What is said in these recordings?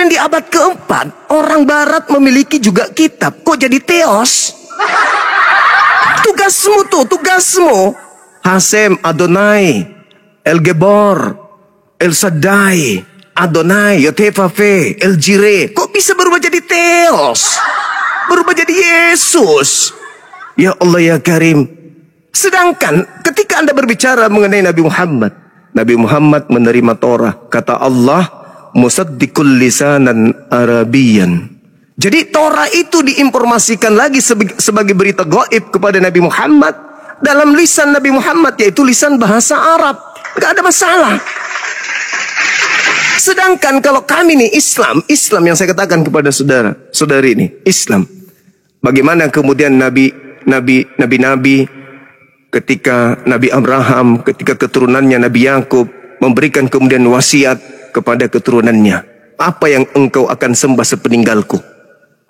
Kemudian di abad keempat, orang barat memiliki juga kitab. Kok jadi teos? Tugasmu. Hasem, Adonai, El Gebor, El Shaddai, Adonai, Yotefafe, El Jireh. Kok bisa berubah jadi teos? Berubah jadi Yesus. Ya Allah ya Karim. Sedangkan ketika Anda berbicara mengenai Nabi Muhammad menerima Torah. Kata Allah, musaddiqul lisanan Arabiyan. Jadi Torah itu diinformasikan lagi sebagai berita gaib kepada Nabi Muhammad dalam lisan Nabi Muhammad, yaitu lisan bahasa Arab. Gak ada masalah. Sedangkan kalau kami nih Islam yang saya katakan kepada saudari ini, Islam. Bagaimana kemudian nabi ketika Nabi Abraham, ketika keturunannya Nabi Yakub memberikan kemudian wasiat kepada keturunannya. Apa yang engkau akan sembah sepeninggalku?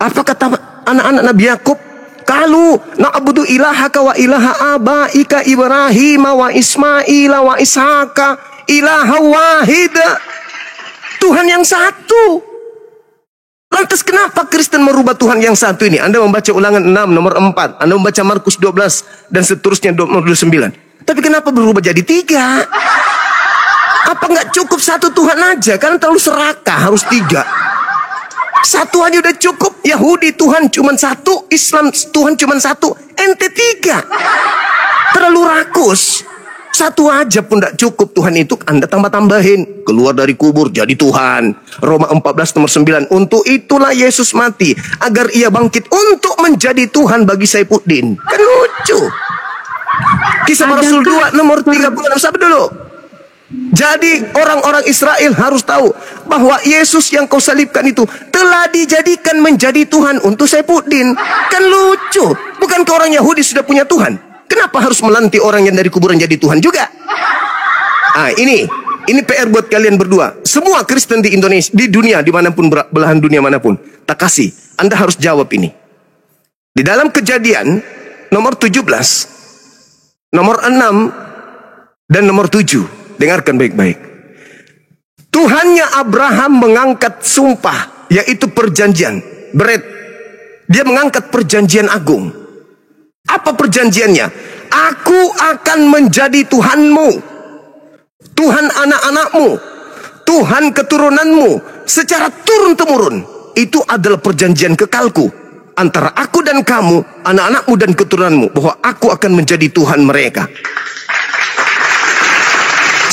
Apa kata anak-anak Nabi Yakub? Kalu na'budu ilahaka wa ilaha abaika Ibrahim wa Ismail wa Ishaka ilaha wahid. Tuhan yang satu. Lantas kenapa Kristen merubah Tuhan yang satu ini? Anda membaca Ulangan 6 nomor 4, Anda membaca Markus 12 dan seterusnya nomor 29. Tapi kenapa berubah jadi 3? Apa nggak cukup satu Tuhan aja? Karena terlalu serakah, harus 3. Satu aja udah cukup. Yahudi Tuhan cuma satu, Islam Tuhan cuma satu, ente 3. Terlalu rakus. Satu aja pun tidak cukup. Tuhan itu Anda tambah-tambahin. Keluar dari kubur jadi Tuhan. Roma 14 nomor 9. Untuk itulah Yesus mati, agar ia bangkit untuk menjadi Tuhan bagi Saifuddin. Kan lucu. Kisah para Rasul 2 nomor 36. Sabar dulu. Jadi orang-orang Israel harus tahu bahwa Yesus yang kau salibkan itu telah dijadikan menjadi Tuhan untuk Saifuddin. Kan lucu. Bukankah orang Yahudi sudah punya Tuhan? Kenapa harus melantik orang yang dari kuburan jadi Tuhan juga? Ini PR buat kalian berdua. Semua Kristen di Indonesia, di dunia, dimanapun, belahan dunia manapun. Tak kasih. Anda harus jawab ini. Di dalam Kejadian nomor 17, nomor 6, dan nomor 7. Dengarkan baik-baik. Tuhannya Abraham mengangkat sumpah, yaitu perjanjian. Beret. Dia mengangkat perjanjian agung. Apa perjanjiannya? Aku akan menjadi Tuhanmu, Tuhan anak-anakmu, Tuhan keturunanmu secara turun-temurun. Itu adalah perjanjian kekalku antara aku dan kamu, anak-anakmu dan keturunanmu, bahwa aku akan menjadi Tuhan mereka.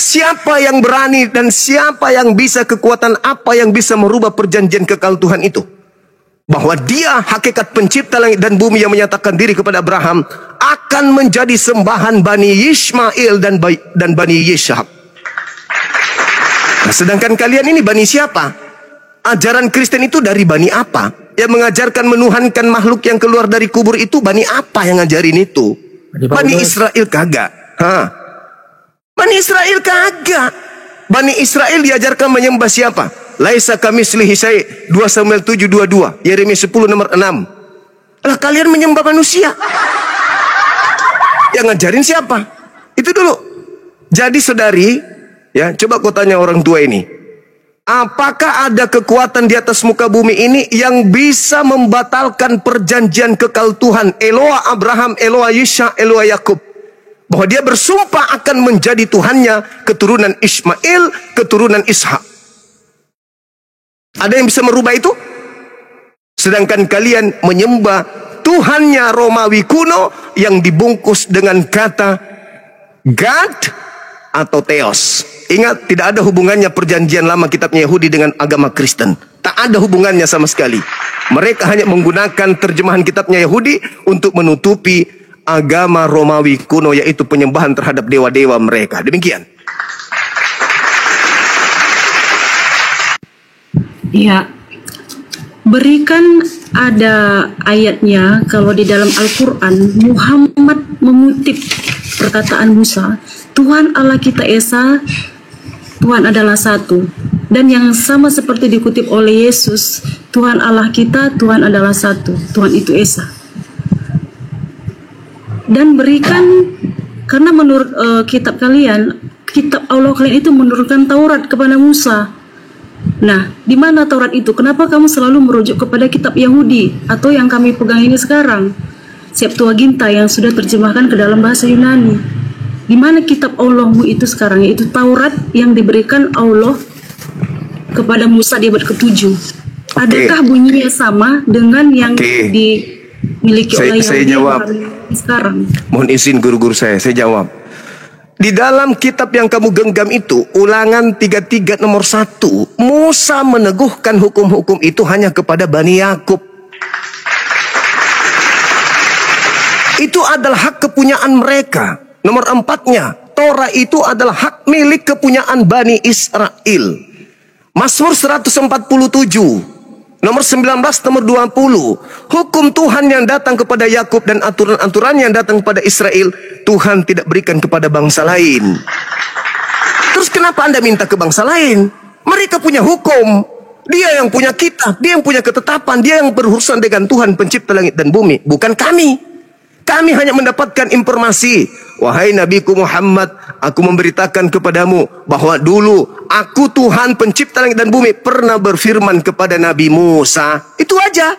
Siapa yang berani dan siapa yang bisa, kekuatan apa yang bisa merubah perjanjian kekal Tuhan itu? Bahwa dia hakikat pencipta langit dan bumi yang menyatakan diri kepada Abraham akan menjadi sembahan Bani Ismail dan Bani Yishak. Nah, sedangkan kalian ini Bani siapa? Ajaran Kristen itu dari Bani apa? Yang mengajarkan menuhankan makhluk yang keluar dari kubur itu Bani apa yang ngajarin itu? Bani Israel kagak. Bani Israel kagak. Bani Israel diajarkan menyembah siapa? Laisa kamitslihi syai'. 2 Samuel 7:22. Yeremia 10 nomor 6. Lah kalian menyembah manusia. Yang ngajarin siapa? Itu dulu. Jadi saudari, ya, coba kau tanya orang tua ini. Apakah ada kekuatan di atas muka bumi ini yang bisa membatalkan perjanjian kekal Tuhan Eloa Abraham, Eloa Yishak, Eloa Yakub? Bahwa dia bersumpah akan menjadi Tuhannya keturunan Ismail, keturunan Ishak. Ada yang bisa merubah itu? Sedangkan kalian menyembah Tuhannya Romawi kuno yang dibungkus dengan kata God atau Theos. Ingat, tidak ada hubungannya perjanjian lama kitabnya Yahudi dengan agama Kristen. Tak ada hubungannya sama sekali. Mereka hanya menggunakan terjemahan kitabnya Yahudi untuk menutupi agama Romawi kuno, yaitu penyembahan terhadap dewa-dewa mereka. Demikian. Ya, berikan ada ayatnya kalau di dalam Al-Quran Muhammad mengutip perkataan Musa, Tuhan Allah kita Esa, Tuhan adalah satu. Dan yang sama seperti dikutip oleh Yesus, Tuhan Allah kita, Tuhan adalah satu. Tuhan itu Esa. Dan berikan, karena menurut kitab kalian, kitab Allah kalian itu menurunkan Taurat kepada Musa. Nah, di mana Taurat itu? Kenapa kamu selalu merujuk kepada kitab Yahudi atau yang kami pegang ini sekarang, Septuaginta yang sudah terjemahkan ke dalam bahasa Yunani? Di mana kitab Allahmu itu sekarang, yaitu Taurat yang diberikan Allah kepada Musa di abad ke-7? Adakah bunyinya sama dengan yang dimiliki oleh Saya Yahudi jawab sekarang? Mohon izin guru-guru saya jawab. Di dalam kitab yang kamu genggam itu, Ulangan 33 nomor 1, Musa meneguhkan hukum-hukum itu hanya kepada Bani Yakub. Itu adalah hak kepunyaan mereka. Nomor 4-nya, Torah itu adalah hak milik kepunyaan Bani Israel. Mazmur 147 nomor 19, nomor 20. Hukum Tuhan yang datang kepada Yakub dan aturan-aturan yang datang kepada Israel, Tuhan tidak berikan kepada bangsa lain. Terus kenapa Anda minta ke bangsa lain? Mereka punya hukum. Dia yang punya kitab, dia yang punya ketetapan, dia yang berurusan dengan Tuhan pencipta langit dan bumi, bukan kami. Kami hanya mendapatkan informasi. Wahai Nabiku Muhammad, aku memberitakan kepadamu bahwa dulu aku Tuhan pencipta langit dan bumi pernah berfirman kepada Nabi Musa. Itu aja.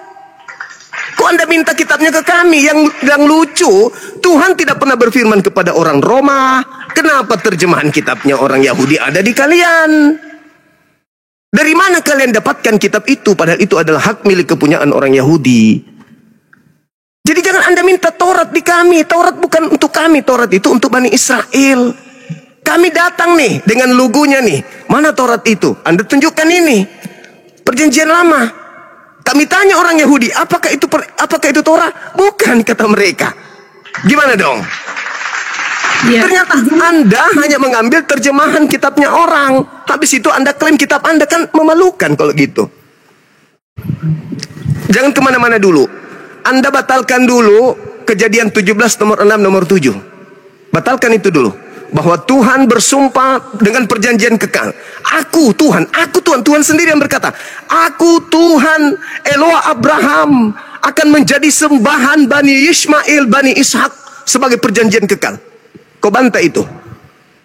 Kok Anda minta kitabnya ke kami? Yang lucu, Tuhan tidak pernah berfirman kepada orang Roma. Kenapa terjemahan kitabnya orang Yahudi ada di kalian? Dari mana kalian dapatkan kitab itu? Padahal itu adalah hak milik kepunyaan orang Yahudi. Jadi jangan Anda minta Taurat di kami. Taurat bukan untuk kami. Taurat itu untuk Bani Israel. Kami datang nih dengan logonya nih. Mana Taurat itu? Anda tunjukkan ini. Perjanjian lama. Kami tanya orang Yahudi, apakah itu Taurat? Bukan, kata mereka. Gimana dong? Ya. Ternyata Anda hanya mengambil terjemahan kitabnya orang. Habis itu Anda klaim kitab Anda, kan memalukan kalau gitu. Jangan kemana-mana dulu. Anda batalkan dulu Kejadian 17 nomor 6 nomor 7. Batalkan itu dulu. Bahwa Tuhan bersumpah dengan perjanjian kekal. Aku Tuhan. Tuhan sendiri yang berkata, aku Tuhan Eloah Abraham akan menjadi sembahan Bani Ismail, Bani Ishak sebagai perjanjian kekal. Kau bantah itu.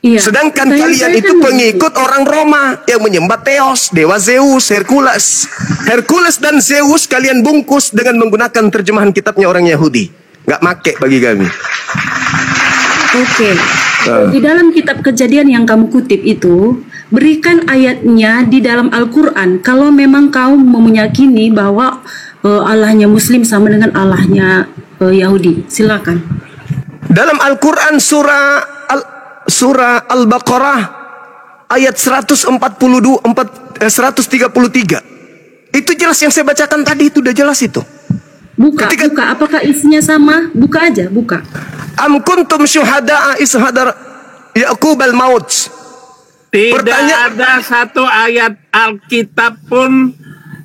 Iya. Sedangkan kalian itu pengikut orang Roma yang menyembah Theos, dewa Zeus, Hercules dan Zeus kalian bungkus dengan menggunakan terjemahan kitabnya orang Yahudi. Nggak make bagi kami. Oke. Di dalam kitab Kejadian yang kamu kutip itu, berikan ayatnya di dalam Al-Quran. Kalau memang kau meyakini bahwa Allahnya Muslim sama dengan Allahnya Yahudi, silakan. Dalam Al-Quran surah Al-Baqarah ayat 133. Itu jelas yang saya bacakan tadi, itu udah jelas itu. Buka. Apakah isinya sama? Buka aja, buka. Am kuntum syuhada'a is hadar Yaqub al-maut. Tidak ada satu ayat Alkitab pun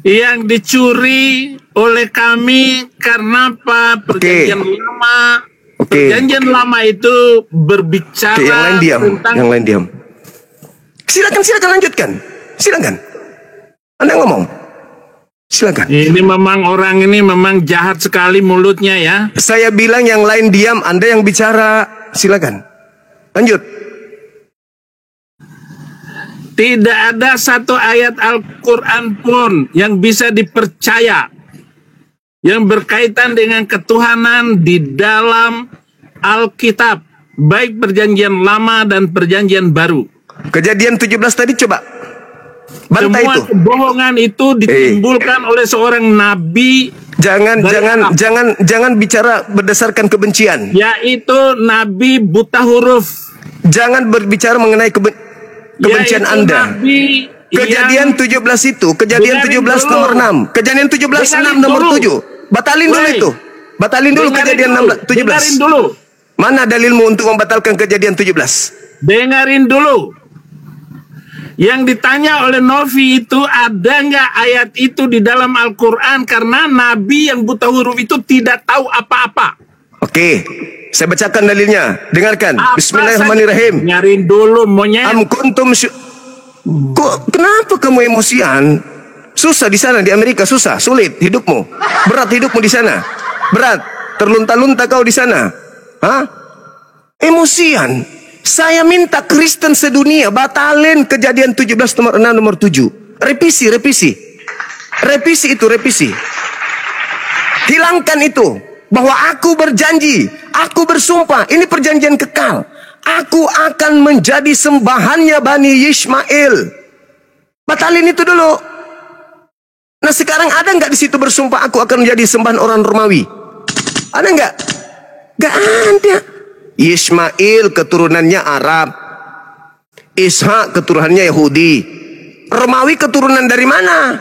yang dicuri oleh kami. Karena apa? Perjanjian lama. Perjanjian lama itu berbicara tentang... Yang lain diam. Silakan lanjutkan. Silakan. Anda ngomong. Silakan. Ini memang orang ini memang jahat sekali mulutnya ya. Saya bilang yang lain diam, Anda yang bicara. Silakan. Lanjut. Tidak ada satu ayat Al-Quran pun yang bisa dipercaya yang berkaitan dengan ketuhanan di dalam Alkitab, baik perjanjian lama dan perjanjian baru. Kejadian 17 tadi coba bantah semua itu. Kebohongan itu ditimbulkan oleh seorang nabi. Jangan bicara berdasarkan kebencian. Yaitu nabi buta huruf. Jangan berbicara mengenai kebencian Anda. Kejadian 17 itu, Kejadian 17 nomor 6. Kejadian 17 6 nomor 7. Batalin dulu itu. Batalin dulu Kejadian 17. Dengarin dulu. Mana dalilmu untuk membatalkan Kejadian 17? Dengarin dulu. Yang ditanya oleh Novi itu, ada nggak ayat itu di dalam Al-Quran? Karena Nabi yang buta huruf itu tidak tahu apa-apa. Oke, saya bacakan dalilnya. Dengarkan. Bismillahirrahmanirrahim. Dengarin dulu, monyet. Am kuntum kenapa kamu emosian? Susah di sana, di Amerika susah, sulit hidupmu. Berat hidupmu di sana. Berat, terlunta-lunta kau di sana. Hah? Emosian. Saya minta Kristen sedunia batalin Kejadian 17 nomor 6 nomor 7. Revisi itu, revisi. Hilangkan itu. Bahwa aku berjanji, aku bersumpah, ini perjanjian kekal. Aku akan menjadi sembahannya Bani Ismail. Batalin itu dulu. Nah sekarang ada nggak di situ bersumpah aku akan menjadi sembahan orang Romawi? Ada nggak? Nggak ada. Ismail keturunannya Arab. Ishak keturunannya Yahudi. Romawi keturunan dari mana?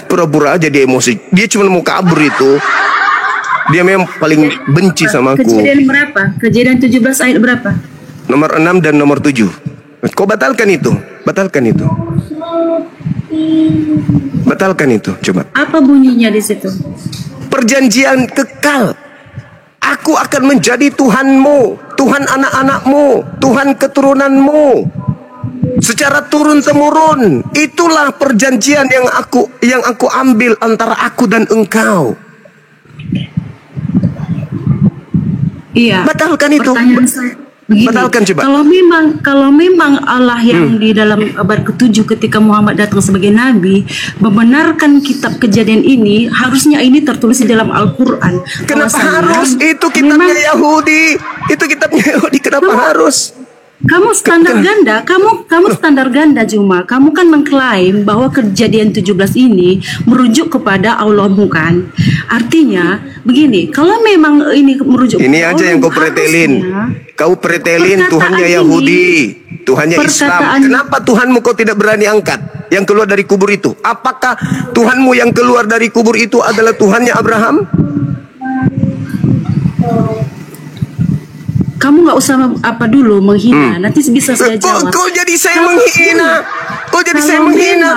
Pura-pura aja dia emosi. Dia cuma mau kabur itu. Dia memang paling benci sama aku. Kejadian berapa? Kejadian 17 ayat berapa? Nomor 6 dan nomor 7. Kau batalkan itu. Batalkan itu. Batalkan itu. Coba. Apa bunyinya di situ? Perjanjian kekal. Aku akan menjadi Tuhanmu, Tuhan anak-anakmu, Tuhan keturunanmu. Secara turun-temurun. Itulah perjanjian yang aku ambil antara aku dan engkau. Iya. Batalkan itu. Pertanyaan saya begini. Batalkan coba. Kalau memang Allah yang di dalam abad ke-7 ketika Muhammad datang sebagai nabi membenarkan kitab Kejadian ini, harusnya ini tertulis di dalam Al-Qur'an. Kenapa harus? Itu kitabnya Yahudi. Itu kitabnya Yahudi. Kenapa harus? Kamu standar ganda, kamu standar ganda Juma. Kamu kan mengklaim bahwa Kejadian 17 ini merujuk kepada Allah, bukan? Artinya begini, kalau memang ini merujuk ini kepada aja Allah, yang kau pretelin. Kau pretelin Tuhannya Yahudi, Tuhannya Islam. Kenapa Tuhanmu kau tidak berani angkat? Yang keluar dari kubur itu. Apakah Tuhanmu yang keluar dari kubur itu adalah Tuhannya Abraham? Kamu nggak usah dulu menghina. Nanti bisa saya jawab. Kau jadi saya menghina. Kau jadi saya menghina.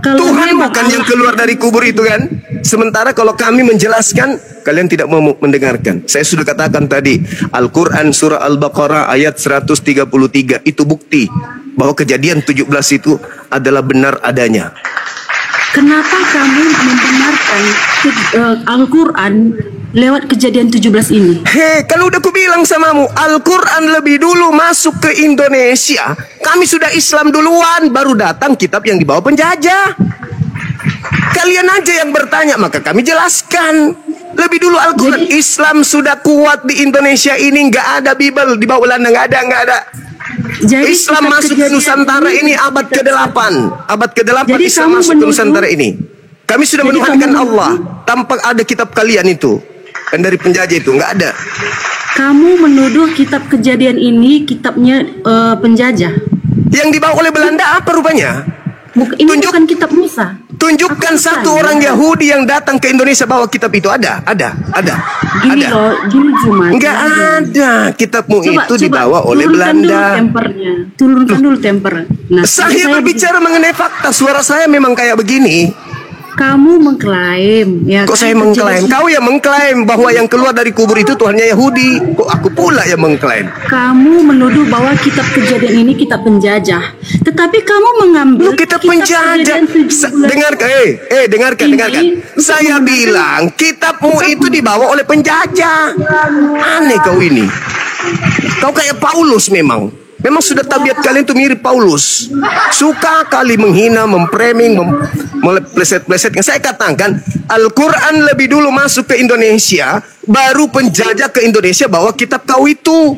Tuhan bukan yang keluar dari kubur itu kan? Sementara kalau kami menjelaskan, kalian tidak mau mendengarkan. Saya sudah katakan tadi, Al-Quran surah Al-Baqarah ayat 133 itu bukti bahwa Kejadian 17 itu adalah benar adanya. Kenapa kamu membenarkan Al-Quran lewat Kejadian 17 ini? Kan udah aku bilang samamu, Al-Quran lebih dulu masuk ke Indonesia. Kami sudah Islam duluan, baru datang kitab yang dibawa penjajah. Kalian aja yang bertanya, maka kami jelaskan. Lebih dulu Al-Quran. Islam sudah kuat di Indonesia ini, nggak ada Bible di bawah Belanda, nggak ada. Jadi Islam masuk ke Nusantara ini abad ke-8. Abad ke-8 Islam masuk ke Nusantara ini. Kami sudah menuhankan Allah tanpa ada kitab kalian itu. Dan dari penjajah itu nggak ada. Kamu menuduh kitab Kejadian ini kitabnya penjajah. Yang dibawa oleh Belanda apa rupanya? Ini bukan kitab Musa. Tunjukkan satu orang Yahudi yang datang ke Indonesia bawa kitab itu. Ada. Gini loh, gini cuma. Nggak ada. Kitabmu itu dibawa oleh Belanda. Turunkan dulu temper. Nah, saya berbicara mengenai fakta. Suara saya memang kayak begini. Kamu mengklaim, ya? Kok saya mengklaim? Kau yang mengklaim bahwa yang keluar dari kubur itu Tuhannya Yahudi. Kok aku pula yang mengklaim? Kamu menuduh bahwa kitab Kejadian ini kitab penjajah. Tetapi kamu mengambil kitab penjajah. Dengarkan. Saya bilang kitabmu itu dibawa oleh penjajah. Aneh kau ini. Kau kayak Paulus memang. Memang sudah tabiat kalian itu mirip Paulus. Suka kali menghina, mempraming, meleset-pleset. Yang saya katakan, Al-Quran lebih dulu masuk ke Indonesia, baru penjajah ke Indonesia bawa kitab kau itu.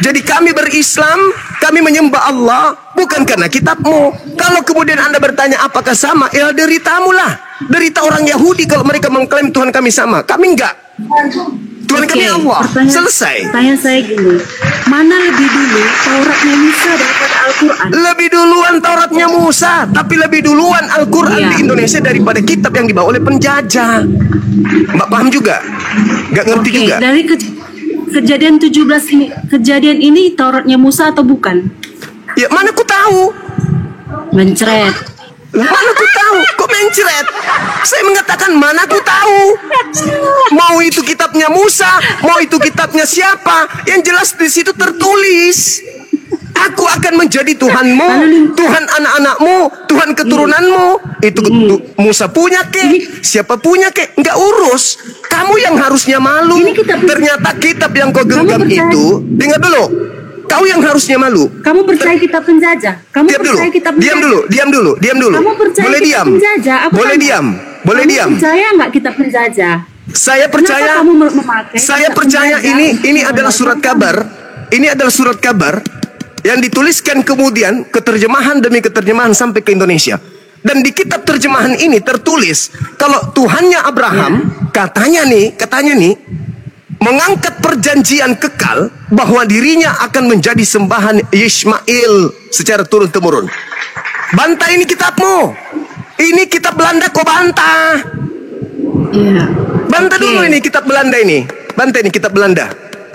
Jadi kami berislam, kami menyembah Allah, bukan karena kitabmu. Kalau kemudian Anda bertanya apakah sama, ya deritamu lah. Derita orang Yahudi kalau mereka mengklaim Tuhan kami sama. Kami enggak. Tuhan kami Allah. Selesai. Tanya saya gini, mana lebih dulu Tauratnya Musa daripada Al-Quran? Lebih duluan Tauratnya Musa, tapi lebih duluan Al-Quran di Indonesia daripada kitab yang dibawa oleh penjajah. Mbak paham juga? Gak ngerti juga? Dari Kejadian 17 ini, Kejadian ini Tauratnya Musa atau bukan? Ya mana ku tahu? Mencret. Mana ku tahu? Kok mencret? Saya mengatakan mana ku tahu? Mau itu kitabnya Musa, mau itu kitabnya siapa? Yang jelas di situ tertulis, aku akan menjadi Tuhanmu, Tuhan anak-anakmu, Tuhan keturunanmu. Itu Musa punya kek, siapa punya kek, nggak urus. Kamu yang harusnya malu. Ternyata kitab yang kau genggam itu, dengar dulu. Kau yang harusnya malu. Kamu percaya kita penjajah? Kamu Diam dulu. percaya kita penjajah? Diam dulu. Kamu percaya Boleh kita diam. penjajah? Aku Boleh tanya. diam. Boleh Kamu diam. percaya nggak kita penjajah? Saya percaya. Kenapa kamu memakai Saya kita percaya penjajah ini untuk adalah surat melakukan kabar. Ini adalah surat kabar yang dituliskan kemudian keterjemahan demi keterjemahan sampai ke Indonesia. Dan di kitab terjemahan ini tertulis kalau Tuhannya Abraham katanya nih mengangkat perjanjian kekal bahwa dirinya akan menjadi sembahan Ismail secara turun temurun. Bantah ini kitabmu. Ini kitab Belanda kok bantah. Iya. Bantah dulu ini kitab Belanda ini. Bantah ini kitab Belanda.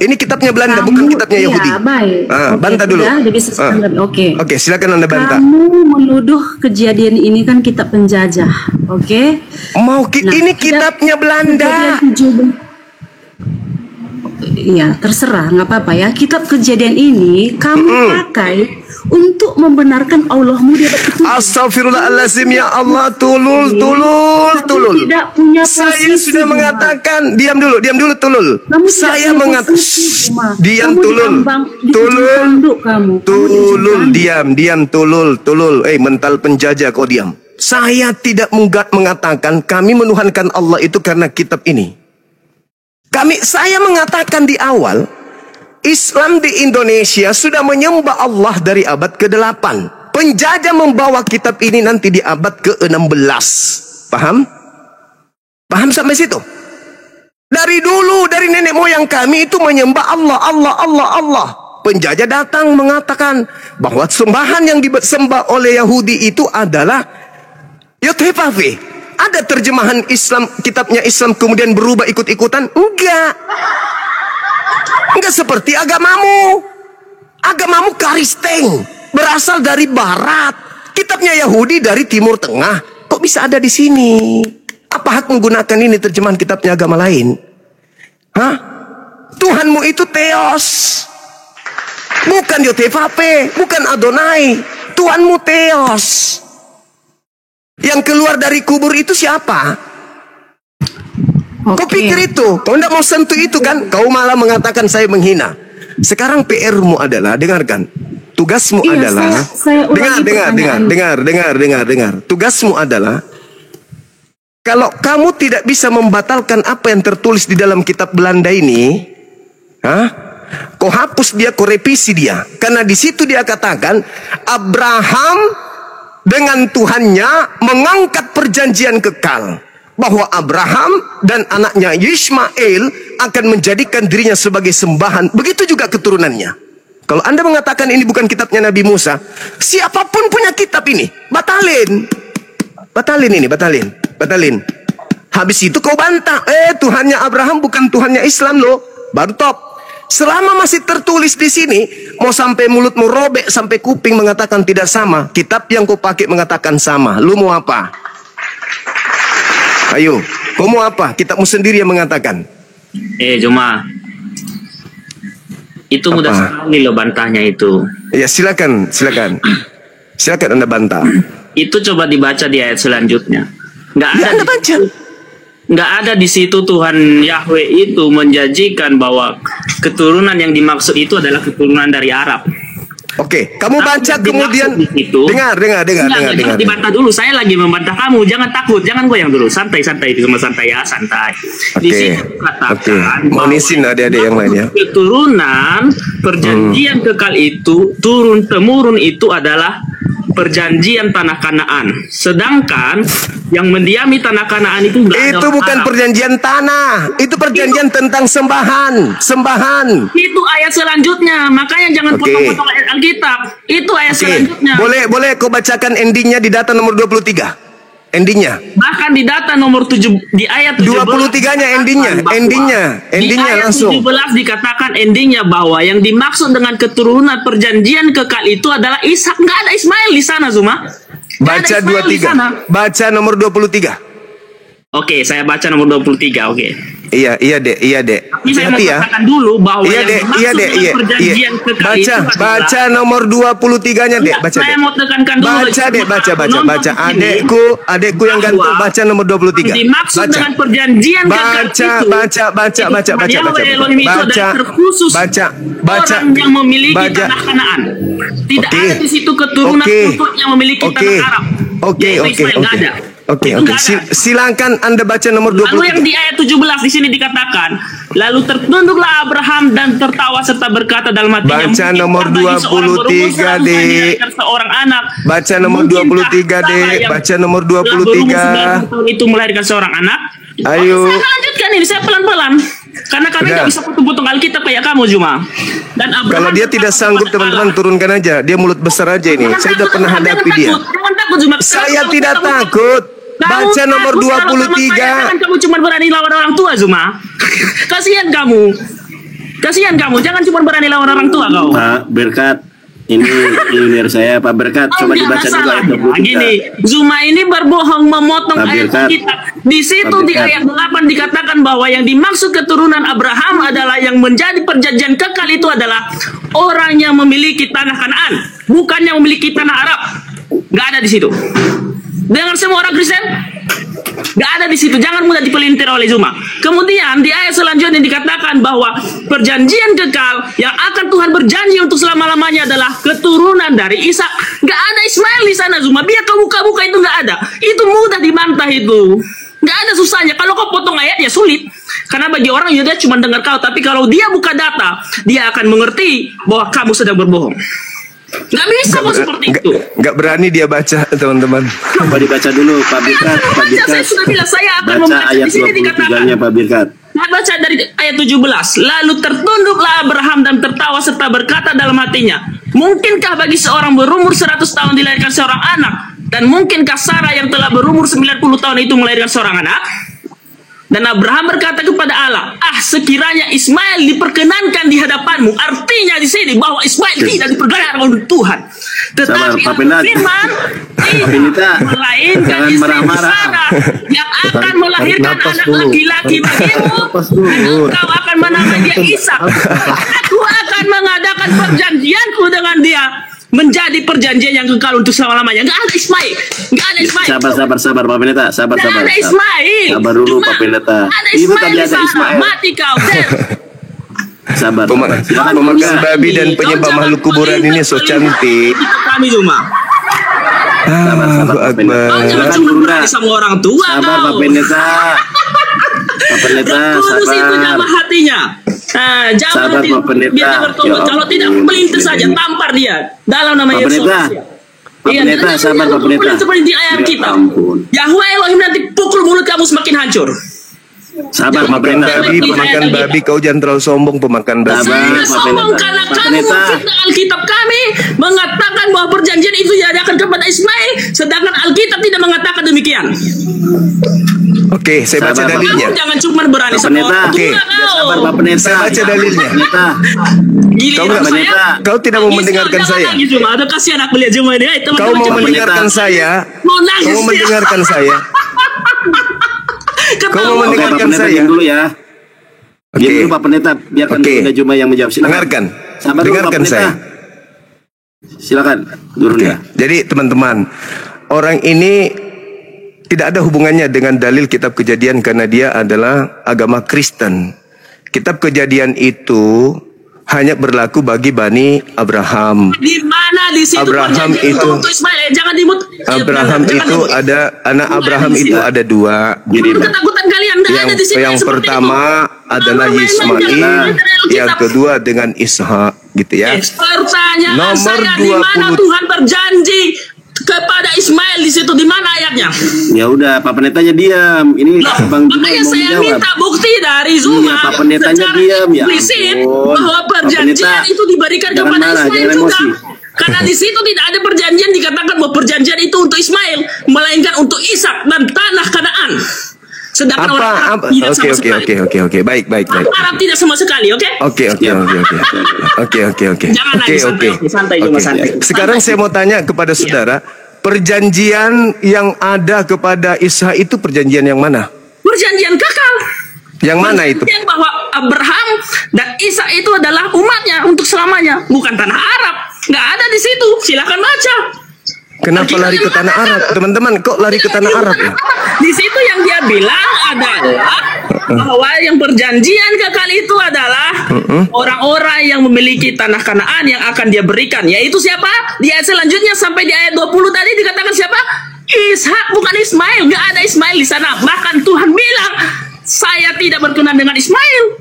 Ini kitabnya Belanda, bukan kitabnya Yahudi. Iya, baik. Oke, Bantah dulu. udah bisa sekarang. Oke. Oke, silakan Anda bantah. Kamu menuduh kejadian ini kan kitab penjajah. Oke. Ini kitabnya Belanda. Kejadian 17. Iya, terserah, nggak apa-apa ya. Kitab kejadian ini kamu pakai untuk membenarkan Allahmu di atas itu. Astagfirullahalazim, ya Allah, tulul. Tidak punya Saya posisi, sudah Umar. mengatakan, diam dulu, tulul. Kamu tidak Saya punya mengatakan, posisi, Umar. diam Kamu tulul. di ujung tanduk kamu. Kamu di ujung Tulul, tanduk. diam, tulul. Mental penjajah kau diam. Saya tidak mengatakan kami menuhankan Allah itu karena kitab ini. Saya mengatakan di awal, Islam di Indonesia sudah menyembah Allah dari abad ke-8. Penjajah membawa kitab ini nanti di abad ke-16. Paham? Paham sampai situ? Dari dulu, dari nenek moyang kami itu menyembah Allah. Penjajah datang mengatakan bahwa sembahan yang disembah oleh Yahudi itu adalah Yothevave. Ada terjemahan Islam, kitabnya Islam kemudian berubah ikut-ikutan? Enggak seperti agamamu. Agamamu Kristen, berasal dari barat. Kitabnya Yahudi dari Timur Tengah. Kok bisa ada di sini? Apa hak menggunakan ini terjemahan kitabnya agama lain? Hah? Tuhanmu itu Theos, bukan Yothevave, bukan Adonai. Tuhanmu Theos. Yang keluar dari kubur itu siapa? Kau pikir itu? Kau tidak mau sentuh itu kan? Kau malah mengatakan saya menghina. Sekarang PR-mu adalah, dengarkan. Tugasmu adalah, saya dengar. Tugasmu adalah, kalau kamu tidak bisa membatalkan apa yang tertulis di dalam kitab Belanda ini, kau hapus dia, kau revisi dia. Karena di situ dia katakan Abraham dengan Tuhannya mengangkat perjanjian kekal bahwa Abraham dan anaknya Ismail akan menjadikan dirinya sebagai sembahan. Begitu juga keturunannya. Kalau Anda mengatakan ini bukan kitabnya Nabi Musa, siapapun punya kitab ini, batalin. Habis itu kau bantah, Tuhannya Abraham bukan Tuhannya Islam loh. Baru top. Selama masih tertulis di sini, mau sampai mulutmu robek sampai kuping mengatakan tidak sama. Kitab yang kau pakai mengatakan sama. Lu mau apa? Ayo, kau mau apa? Kitabmu sendiri yang mengatakan. Cuma itu mudah sekali loh bantahnya itu. Ya silakan. Silakan Anda bantah. Itu coba dibaca di ayat selanjutnya. Anda baca. Nggak ada di situ Tuhan Yahweh itu menjanjikan bahwa keturunan yang dimaksud itu adalah keturunan dari Arab. Oke, kamu baca kemudian dengar. Dibantah dulu. Saya lagi membantah kamu. Jangan takut, jangan goyang dulu. Santai itu sama santai. Di situ katakan mau nisin adik-adik yang lain ya. Keturunan perjanjian kekal itu turun temurun itu adalah perjanjian tanah Kanaan. Sedangkan yang mendiami tanah Kanaan itu bukan perjanjian tanah, itu perjanjian tentang sembahan. Itu ayat selanjutnya. Makanya jangan potong-potong ayat Alkitab. Itu ayat selanjutnya. Boleh kau bacakan endingnya di data nomor 23. Endingnya. Bahkan di data nomor 7 di ayat 23-nya endingnya langsung. Di ayat 17 dikatakan endingnya bahwa yang dimaksud dengan keturunan perjanjian kekal itu adalah Ishak. Enggak ada Ismail di sana, Zuma. Baca 23. Baca nomor 23. Oke, saya baca nomor 23, oke. Iya, Dek. Tapi saya mau Hati-hati ya. katakan dulu bahwa Iya, yang Dek. dimaksud Iya, Dek. dengan Iya. perjanjian kekal Baca, itu adalah... baca nomor 23-nya, Dek. Baca, Saya Dek. mau tekankan dulu. Baca, Dek. Baca. Penonton di sini, Adekku yang gantung. bahwa Baca nomor 23. dimaksud Baca. dengan perjanjian kekal Baca. orang yang memiliki Baca. tanah Kanaan. Tidak Oke. ada di situ keturunan Oke. khusus yang memiliki Oke. tanah Arab. Yaitu Ismail, nggak ada. Oke. Itu nggak ada. Silakan Anda baca nomor Lalu yang 23. di ayat 17 di sini dikatakan, lalu tertunduklah Abraham dan tertawa serta berkata dalam hatinya, Baca "Mungkinkah nomor bagi seorang berumur 23, 100 tahun Dek. melahirkan seorang anak? Baca nomor Mungkinkah 23, Sarah Dek. yang Baca nomor telah berumur 23. 90 tahun itu melahirkan seorang anak?" Ayo. Saya akan lanjutkan ini, saya pelan-pelan. Karena kami Udah. nggak bisa potong-potong Alkitab kayak kamu, Juma. Dan Abraham Kalau dia tidak berkata sanggup, kepada teman-teman, Allah, turunkan aja. Dia mulut besar aja ini. "Jangan Saya sudah takut, pernah jangan hadapi dia. takut, Jangan takut, Juma. Saya Kalau tidak kamu- takut. Kamu Baca nomor takut kalau kamu 23. tanyakan, kamu cuma berani lawan orang tua, Zuma. Kasihan kamu. Kasihan kamu. Jangan cuma berani lawan orang tua kau. Pak Berkat, ini junior saya Pak Berkat, coba Enggak dibaca dulu ayat masalahnya. 23. Gini, Zuma ini berbohong memotong Pak ayat Birkat. kita. Di situ Pak di Birkat. ayat 8 dikatakan bahwa yang dimaksud keturunan Abraham adalah yang menjadi perjanjian kekal itu adalah orang yang memiliki tanah Kanaan, bukan yang memiliki tanah Arab. Nggak ada di situ. Dengan semua orang Kristen, nggak ada di situ. Jangan mudah dipelintir oleh Zuma. Kemudian di ayat selanjutnya dikatakan bahwa perjanjian kekal yang akan Tuhan berjanji untuk selama-lamanya adalah keturunan dari Ishak. Nggak ada Ismail di sana, Zuma. Biar kau buka-buka itu nggak ada. Itu mudah dibantah itu. Nggak ada susahnya. Kalau kau potong ayat ya sulit. Karena bagi orang Yuda cuma dengar kau. Tapi kalau dia buka data, dia akan mengerti bahwa kamu sedang berbohong. Nggak bisa kok seperti itu. Nggak berani dia baca, teman-teman. Coba dibaca dulu Pak Birkat, Pak Baca, Birkat. saya sudah bilang saya akan Baca membaca. ayat Di sini dikatakan. 23-nya Pak Birkat. Nah, baca dari ayat 17. Lalu tertunduklah Abraham dan tertawa serta berkata dalam hatinya, mungkinkah bagi seorang berumur 100 tahun dilahirkan seorang anak? Dan mungkinkah Sarah yang telah berumur 90 tahun itu melahirkan seorang anak? Dan Abraham berkata kepada Allah, sekiranya Ismail diperkenankan di hadapanmu. Artinya di sini bahwa Ismail tidak diperkenankan oleh Tuhan. Tetapi Sabar, Pak Penat. firman Pak Penita, melainkan jangan istri marah-marah. Sarah yang akan melahirkan napas anak dulu. laki-laki bagimu. Napas dulu. Dan engkau akan menamai dia Ishak. Aku akan mengadakan perjanjianku dengan dia. Menjadi perjanjian yang kekal untuk selama-lamanya. Nggak ada Ismail. Nggak ada Ismail. Sabar Pak Pendeta, sabar. Nggak ada Ismail. Sabar dulu Cuma Pak Pendeta. ada Itu Ismail tadi di ada sana. Ismail. Mati kau. Der. Sabar. Silakan Pemakan bisa. babi dan Kau penyembah jangan makhluk kuburan ini so cantik. Kami cuma. Sabar, Allahu Pak Pendeta. Akbar. Kau jangan Silakan cuma Bunda. berani sama orang tua Sabar Pak kau. Pendeta. Pak Pendeta, Kudus itu sabar. jamah hatinya. Jauh Sabar, hati, Pak Pendeta. biar dia bertobat. Ya Kalau tidak melintas saja, tampar dia dalam nama Pak Yesus. Pendeta. Pak Iya, Pendeta, jangan sabar Pak Pendeta. pukulin seperti di ayat Ya kita. ampun. Yahweh Elohim nanti pukul mulut kamu semakin hancur. Sabar Pak Pemakan Pendeta. babi, pemakan babi, kau jangan terlalu sombong pemakan babi. Sabar. Saya Pak sombong Pendeta. karena Pak kamu Pendeta. memfitnah Alkitab kami mengatakan bahwa perjanjian itu diadakan kepada Ismail, sedangkan Alkitab tidak mengatakan demikian. Oke, saya baca Sabar, Pak. dalilnya. Kamu jangan cuma berani Pak sama Pendeta. orang Oke. tua kau. Sabar Pak Pendeta. Saya baca dalilnya. Pak Pendeta. Giliran Kau nggak- saya, Kau tidak mau Ismail mendengarkan jangan saya. nangis, cuma ada kasihan aku lihat cuma ini. Kau mau Pendeta. mendengarkan saya? Mau nangis Kau mau dia. mendengarkan saya? Ketawa. Kau mau Oke Pak mendengarkan Pendeta, saya? diam dulu ya. Diam Oke. dulu Pak Pendeta, biarkan Oke. Bunda Juma yang menjawab. Silakan. Dengarkan. Sabar dulu Pak Dengarkan Pendeta. saya. Silakan. Turun Oke. ya. Jadi teman-teman, orang ini tidak ada hubungannya dengan dalil kitab Kejadian karena dia adalah agama Kristen. Kitab Kejadian itu hanya berlaku bagi Bani Abraham. Di mana di situ Abraham perjanjian itu- untuk Ismail? Jangan dimut. Abraham Jangan itu dimut. ada anak Bukan Abraham di itu situ. ada dua. Jadi Itu ketakutan kalian. Nggak ada di situ Yang seperti pertama itu. adalah Jangan main-main Ismail, dengan Alkitab. yang kedua dengan Ishak, gitu ya. Pertanyaan Nomor saya, di mana 20. Tuhan berjanji kepada Ismail di situ? Di mana ayatnya? Ya udah, Pak Pendetanya diam. Ini Loh, Bang Juma makanya mau saya menjawab. minta bukti dari Zuma Iya, Pak Pendetanya secara diam, ya implisit ampun. bahwa Pak perjanjian Pendeta, itu diberikan jangan kepada marah, Ismail jangan juga. emosi. Karena di situ tidak ada perjanjian dikatakan bahwa perjanjian itu untuk Ismail, melainkan untuk Ishak dan tanah Kanaan. Sedangkan orang Arab Apa? tidak sama sekali. Oke. Baik. Orang Arab tidak sama sekali, oke? Oke. Jangan Oke, nangis, oke. santai, Juma, Oke. santai. Sekarang saya mau tanya kepada saudara, perjanjian yang ada kepada Ishak itu perjanjian yang mana? Perjanjian kekal. Yang mana itu? Perjanjian bahwa Abraham dan Ishak itu adalah umatnya untuk selamanya, bukan tanah Arab. Nggak ada di situ. Silakan baca. Kenapa lari ke tanah Arab? Teman-teman, kok lari ke tanah Arab ya? Di situ yang dia bilang adalah bahwa yang perjanjian kekal itu adalah orang-orang yang memiliki tanah Kanaan yang akan dia berikan. Yaitu siapa? Di ayat selanjutnya sampai di ayat 20 tadi dikatakan siapa? Ishak, bukan Ismail. Nggak ada Ismail di sana. Bahkan Tuhan bilang, saya tidak berkenan dengan Ismail.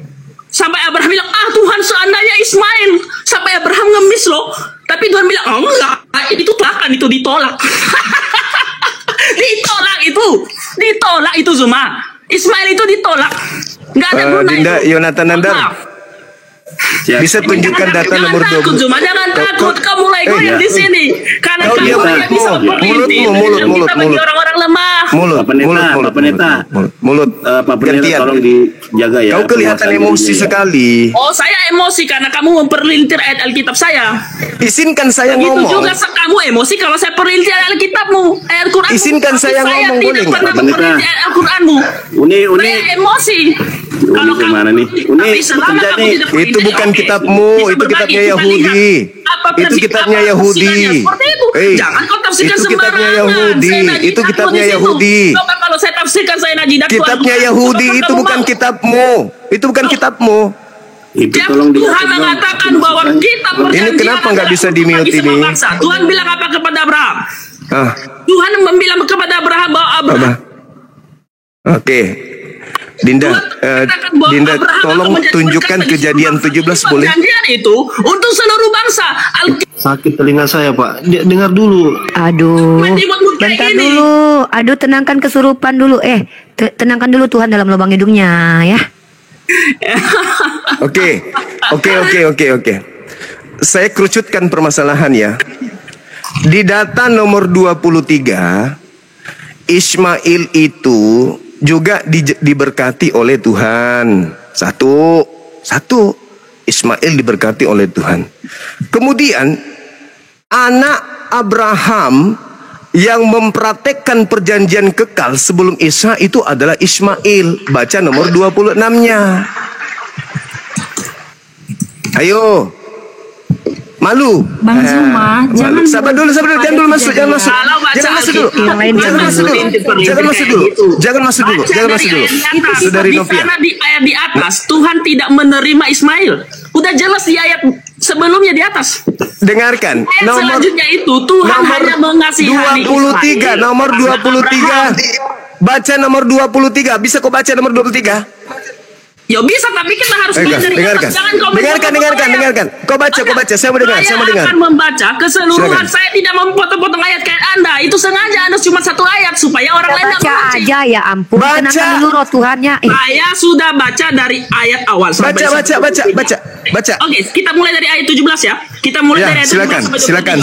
Sampai Abraham bilang, Tuhan seandainya Ismail. Sampai Abraham ngemis loh. Tapi Tuhan bilang, enggak, itu ditolak. Ditolak itu Zuma. Ismail itu ditolak. Nggak ada guna Dinda, itu. Yonatan Nandar, bisa tunjukkan data nomor 20. Zuma, jangan takut. Kau mulai goyang di sini. Karena Kau kamu diam. hanya bisa memperintil. Mulut. Kita bagi orang-orang lemah. Mulut. Pak Pendeta Gantian. tolong dijaga ya. Kau kelihatan penguasaan emosi dirinya ya. sekali. Oh, saya emosi karena kamu memperlintir ayat Alkitab saya. Izinkan saya Itu ngomong. juga kamu emosi kalau saya perlintir ayat Alkitabmu, ayat Quranmu. Izinkan Tapi saya ngomong, tidak boleh nggak, pernah Pak Pendeta? memperlintir ayat Al-Quranmu. Uni. Saya emosi. Kalau kamu gimana nih? Uni, tapi selama kerja kamu nih. tidak Itu perlintir, bukan oke. kitabmu, Kita itu berbagi, kitabnya kita Yahudi. lihat apa Itu prinsip- kitabnya apa Yahudi. kesimpulannya. Seperti itu. Eh, Jangan kau tafsirkan itu kitabnya sembarangan. Yahudi. Saya najis Itu aku kitabnya di situ. Yahudi. Coba kalau saya tafsirkan saya najis dan Kitabnya Tuhan. Yahudi Apakah itu kamu bukan mau? kitabmu. Itu bukan kitabmu. Itu Ya, tolong Tuhan dijaga. mengatakan bahwa kita Ini perjanjian kenapa nggak adalah bisa untuk di-mute bagi semua ini? bangsa. Tuhan bilang apa kepada Abraham? Ah, Tuhan membilang kepada Abraham bahwa Abraham Oke. Dinda, mengatakan bahwa Dinda, Abraham tolong akan menjadi tunjukkan berkat bagi kejadian seluruh 17 bangsa. boleh? Perjanjian itu untuk seluruh bangsa. Sakit telinga saya, Pak. Dengar dulu. Aduh, Imut-imut kayak bentar gini. dulu. Aduh, tenangkan kesurupan dulu. Tenangkan dulu Tuhan dalam lubang hidungnya ya. Oke. Saya kerucutkan permasalahan ya. Di data nomor 23, Ismail itu juga diberkati oleh Tuhan. Satu. Ismail diberkati oleh Tuhan. Kemudian anak Abraham yang mempraktekkan perjanjian kekal sebelum Isa itu adalah Ismail. Baca nomor 26-nya. Ayo. Malu. Bang Zuma, jangan Sabar dulu, jangan dulu masuk, jangan masuk. Kalau baca Jangan masuk dulu. Alkitab, Yang lain Jangan jangan masuk dulu. dulu. Jangan masuk dulu. Jangan masuk dulu. Baca Jangan dari masuk dulu. ayat di atas. Saudari Di Novia. sana di ayat di atas Tuhan tidak menerima Ismail. Udah jelas di ayat sebelumnya di atas. Dengarkan. Ayat Nomor selanjutnya itu Tuhan hanya mengasihani 23, Ismail. nomor 23. Baca nomor 23. Bisa kau baca nomor 23? Ya bisa, tapi kita harus belajar dari Dengarkan. atas. Jangan kau Dengarkan. Kau baca. Saya mau dengar. Saya dengar. akan membaca keseluruhan. Silakan. Saya tidak memotong-potong ayat kayak Anda. Itu sengaja Anda cuma satu ayat supaya orang lain tidak Baca mengerti. aja ya ampun. Baca. Tenangkan dulu roh Tuhannya. Saya sudah baca dari ayat awal sampai Baca. Oke, kita mulai dari ayat 17 ya. Kita mulai Ya, dari ayat silakan, 17 sampai 23.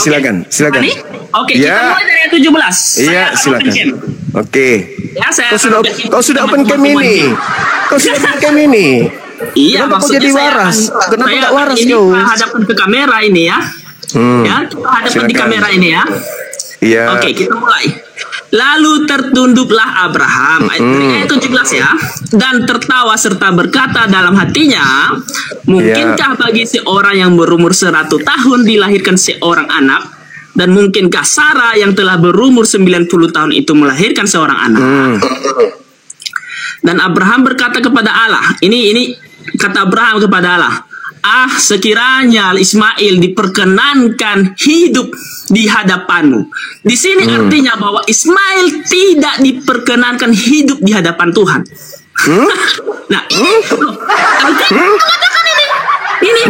silakan. Oke? Oke, kita Ya. mulai dari ayat 17. Iya, Saya silakan. open cam. Oke. Ya, saya Kau sudah open cam ini. Iya, Kenapa kau maksudnya jadi saya waras? akan- Kenapa saya nggak waras ini kau? hadapkan ke kamera ini ya. Ya, kita hadapkan di Silakan. kamera ini ya. Iya. Oke, kita mulai. Lalu tertunduklah Abraham, ayat 17 ya, dan tertawa serta berkata dalam hatinya, mungkinkah bagi seorang yang berumur 100 tahun dilahirkan seorang anak, dan mungkinkah Sarah yang telah berumur 90 tahun itu melahirkan seorang anak? Dan Abraham berkata kepada Allah, ini kata Abraham kepada Allah, sekiranya Ismail diperkenankan hidup di hadapanmu. Di sini artinya bahwa Ismail tidak diperkenankan hidup di hadapan Tuhan. Nah, katakan ini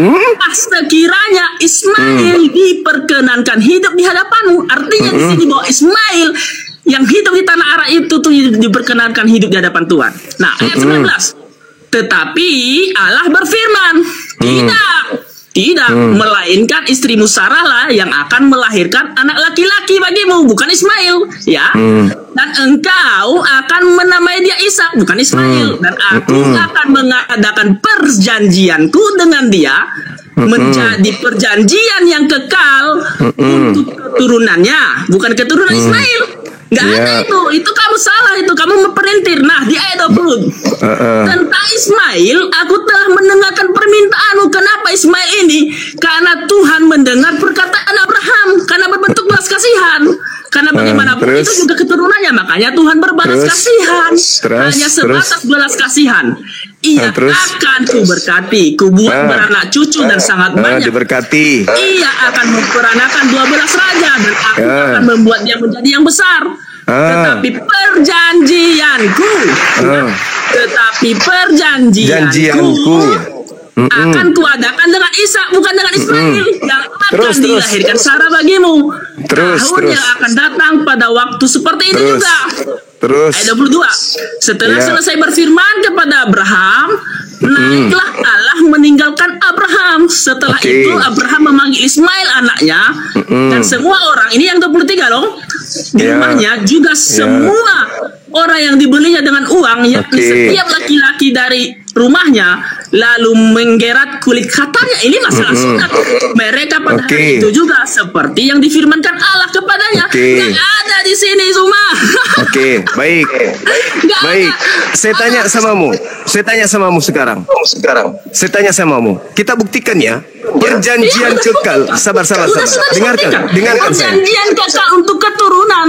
sekiranya Ismail diperkenankan hidup di hadapanmu. Artinya di sini bahwa Ismail yang hidup di tanah Arab itu tuh diperkenankan hidup di hadapan Tuhan. Nah, ayat 19. Tetapi Allah berfirman, tidak, melainkan istrimu Sarah lah yang akan melahirkan anak laki-laki bagimu, bukan Ismail, ya. Dan engkau akan menamai dia Ishak, bukan Ismail. Dan aku akan mengadakan perjanjianku dengan dia menjadi perjanjian yang kekal untuk keturunannya, bukan keturunan Ismail. Nggak Iya. ada itu kamu salah, itu kamu memperintir. Nah di ayat 20 tentang Ismail, aku telah mendengarkan permintaanmu. Kenapa Ismail ini? Karena Tuhan mendengar perkataan Abraham, karena berbentuk belas kasihan. Karena bagaimanapun terus? itu juga keturunannya, makanya Tuhan berbalas Terus? kasihan. Terus? Hanya sebatas belas kasihan. Ia terus? akan kuberkati, kubuat beranak cucu dan sangat banyak. Diberkati. Ia akan memperanakan 12 raja dan aku akan membuat dia menjadi yang besar. Tetapi perjanjianku, Janjianku. akan kuadakan dengan Ishak, bukan dengan Ismail, yang akan Terus. dilahirkan Sarah bagimu. Terus. Tahun yang akan datang pada waktu seperti ini Terus. juga. Terus. Ayat 22. Setelah Ya. selesai berfirman kepada Abraham, naiklah Allah meninggalkan Abraham. Setelah Oke. itu Abraham memanggil Ismail anaknya dan semua orang, ini yang 23 loh, di Ya. rumahnya juga semua orang yang dibelinya dengan uang, yakni Oke. setiap laki-laki dari rumahnya, lalu menggerat kulit katanya. Ini masalah sunat. Mereka pada Oke. hari itu juga seperti yang difirmankan Allah kepadanya. Oke. Nggak ada di sini semua. Oke, baik. Nggak Baik. ada. Saya tanya samamu. Saya tanya samamu sekarang. Saya tanya samamu. Kita buktikan ya. Perjanjian kekal. Sabar. Sudah Dengarkan saya. Perjanjian kekal untuk keturunan.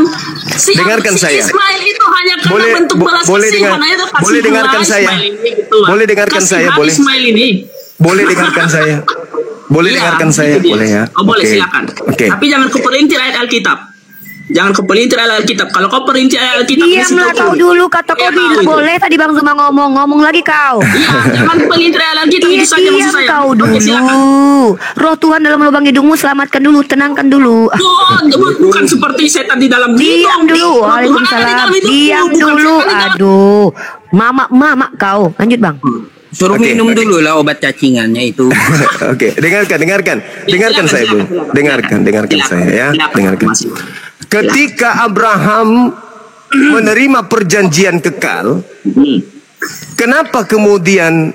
Dengarkan si saya. Ismail itu hanya karena Boleh- bentuk belas boleh kasihan. dengar- Itu kasihan boleh dengarkan saya. Ismail ini, gitu. Boleh dengarkan Kasihan saya, boleh. Ismail ini. Boleh dengarkan saya. Boleh Iya, dengarkan saya. itu dia. Boleh ya. Oh, boleh, Oke. silakan. Oke. Tapi jangan kau perintir ayat Alkitab. Jangan kau perintir ayat Alkitab. Kalau kau perintir ayat Alkitab, Diamlah kau dulu, kata kau bilang boleh tadi Bang Zuma ngomong lagi kau. Iya, jangan perintir ayat Alkitab. Itu saja maksud Diam saya. kau Oke, dulu. silakan. Roh Tuhan dalam lubang hidungmu, selamatkan dulu, tenangkan dulu. Oh, bukan seperti setan di dalam Diam hidung. dulu, Tuhan ada di waalaikumsalam. dalam hidungmu, Diam bukan dulu, setan di dalam- aduh. Mama kau, lanjut Bang. Suruh Oke, minum oke. dulu lah obat cacingannya itu. Oke, dengarkan Silakan, saya, Bu. silakan. Dengarkan Silakan. saya ya. Silakan, Dengarkan. Mas. Ketika Abraham menerima perjanjian kekal, kenapa kemudian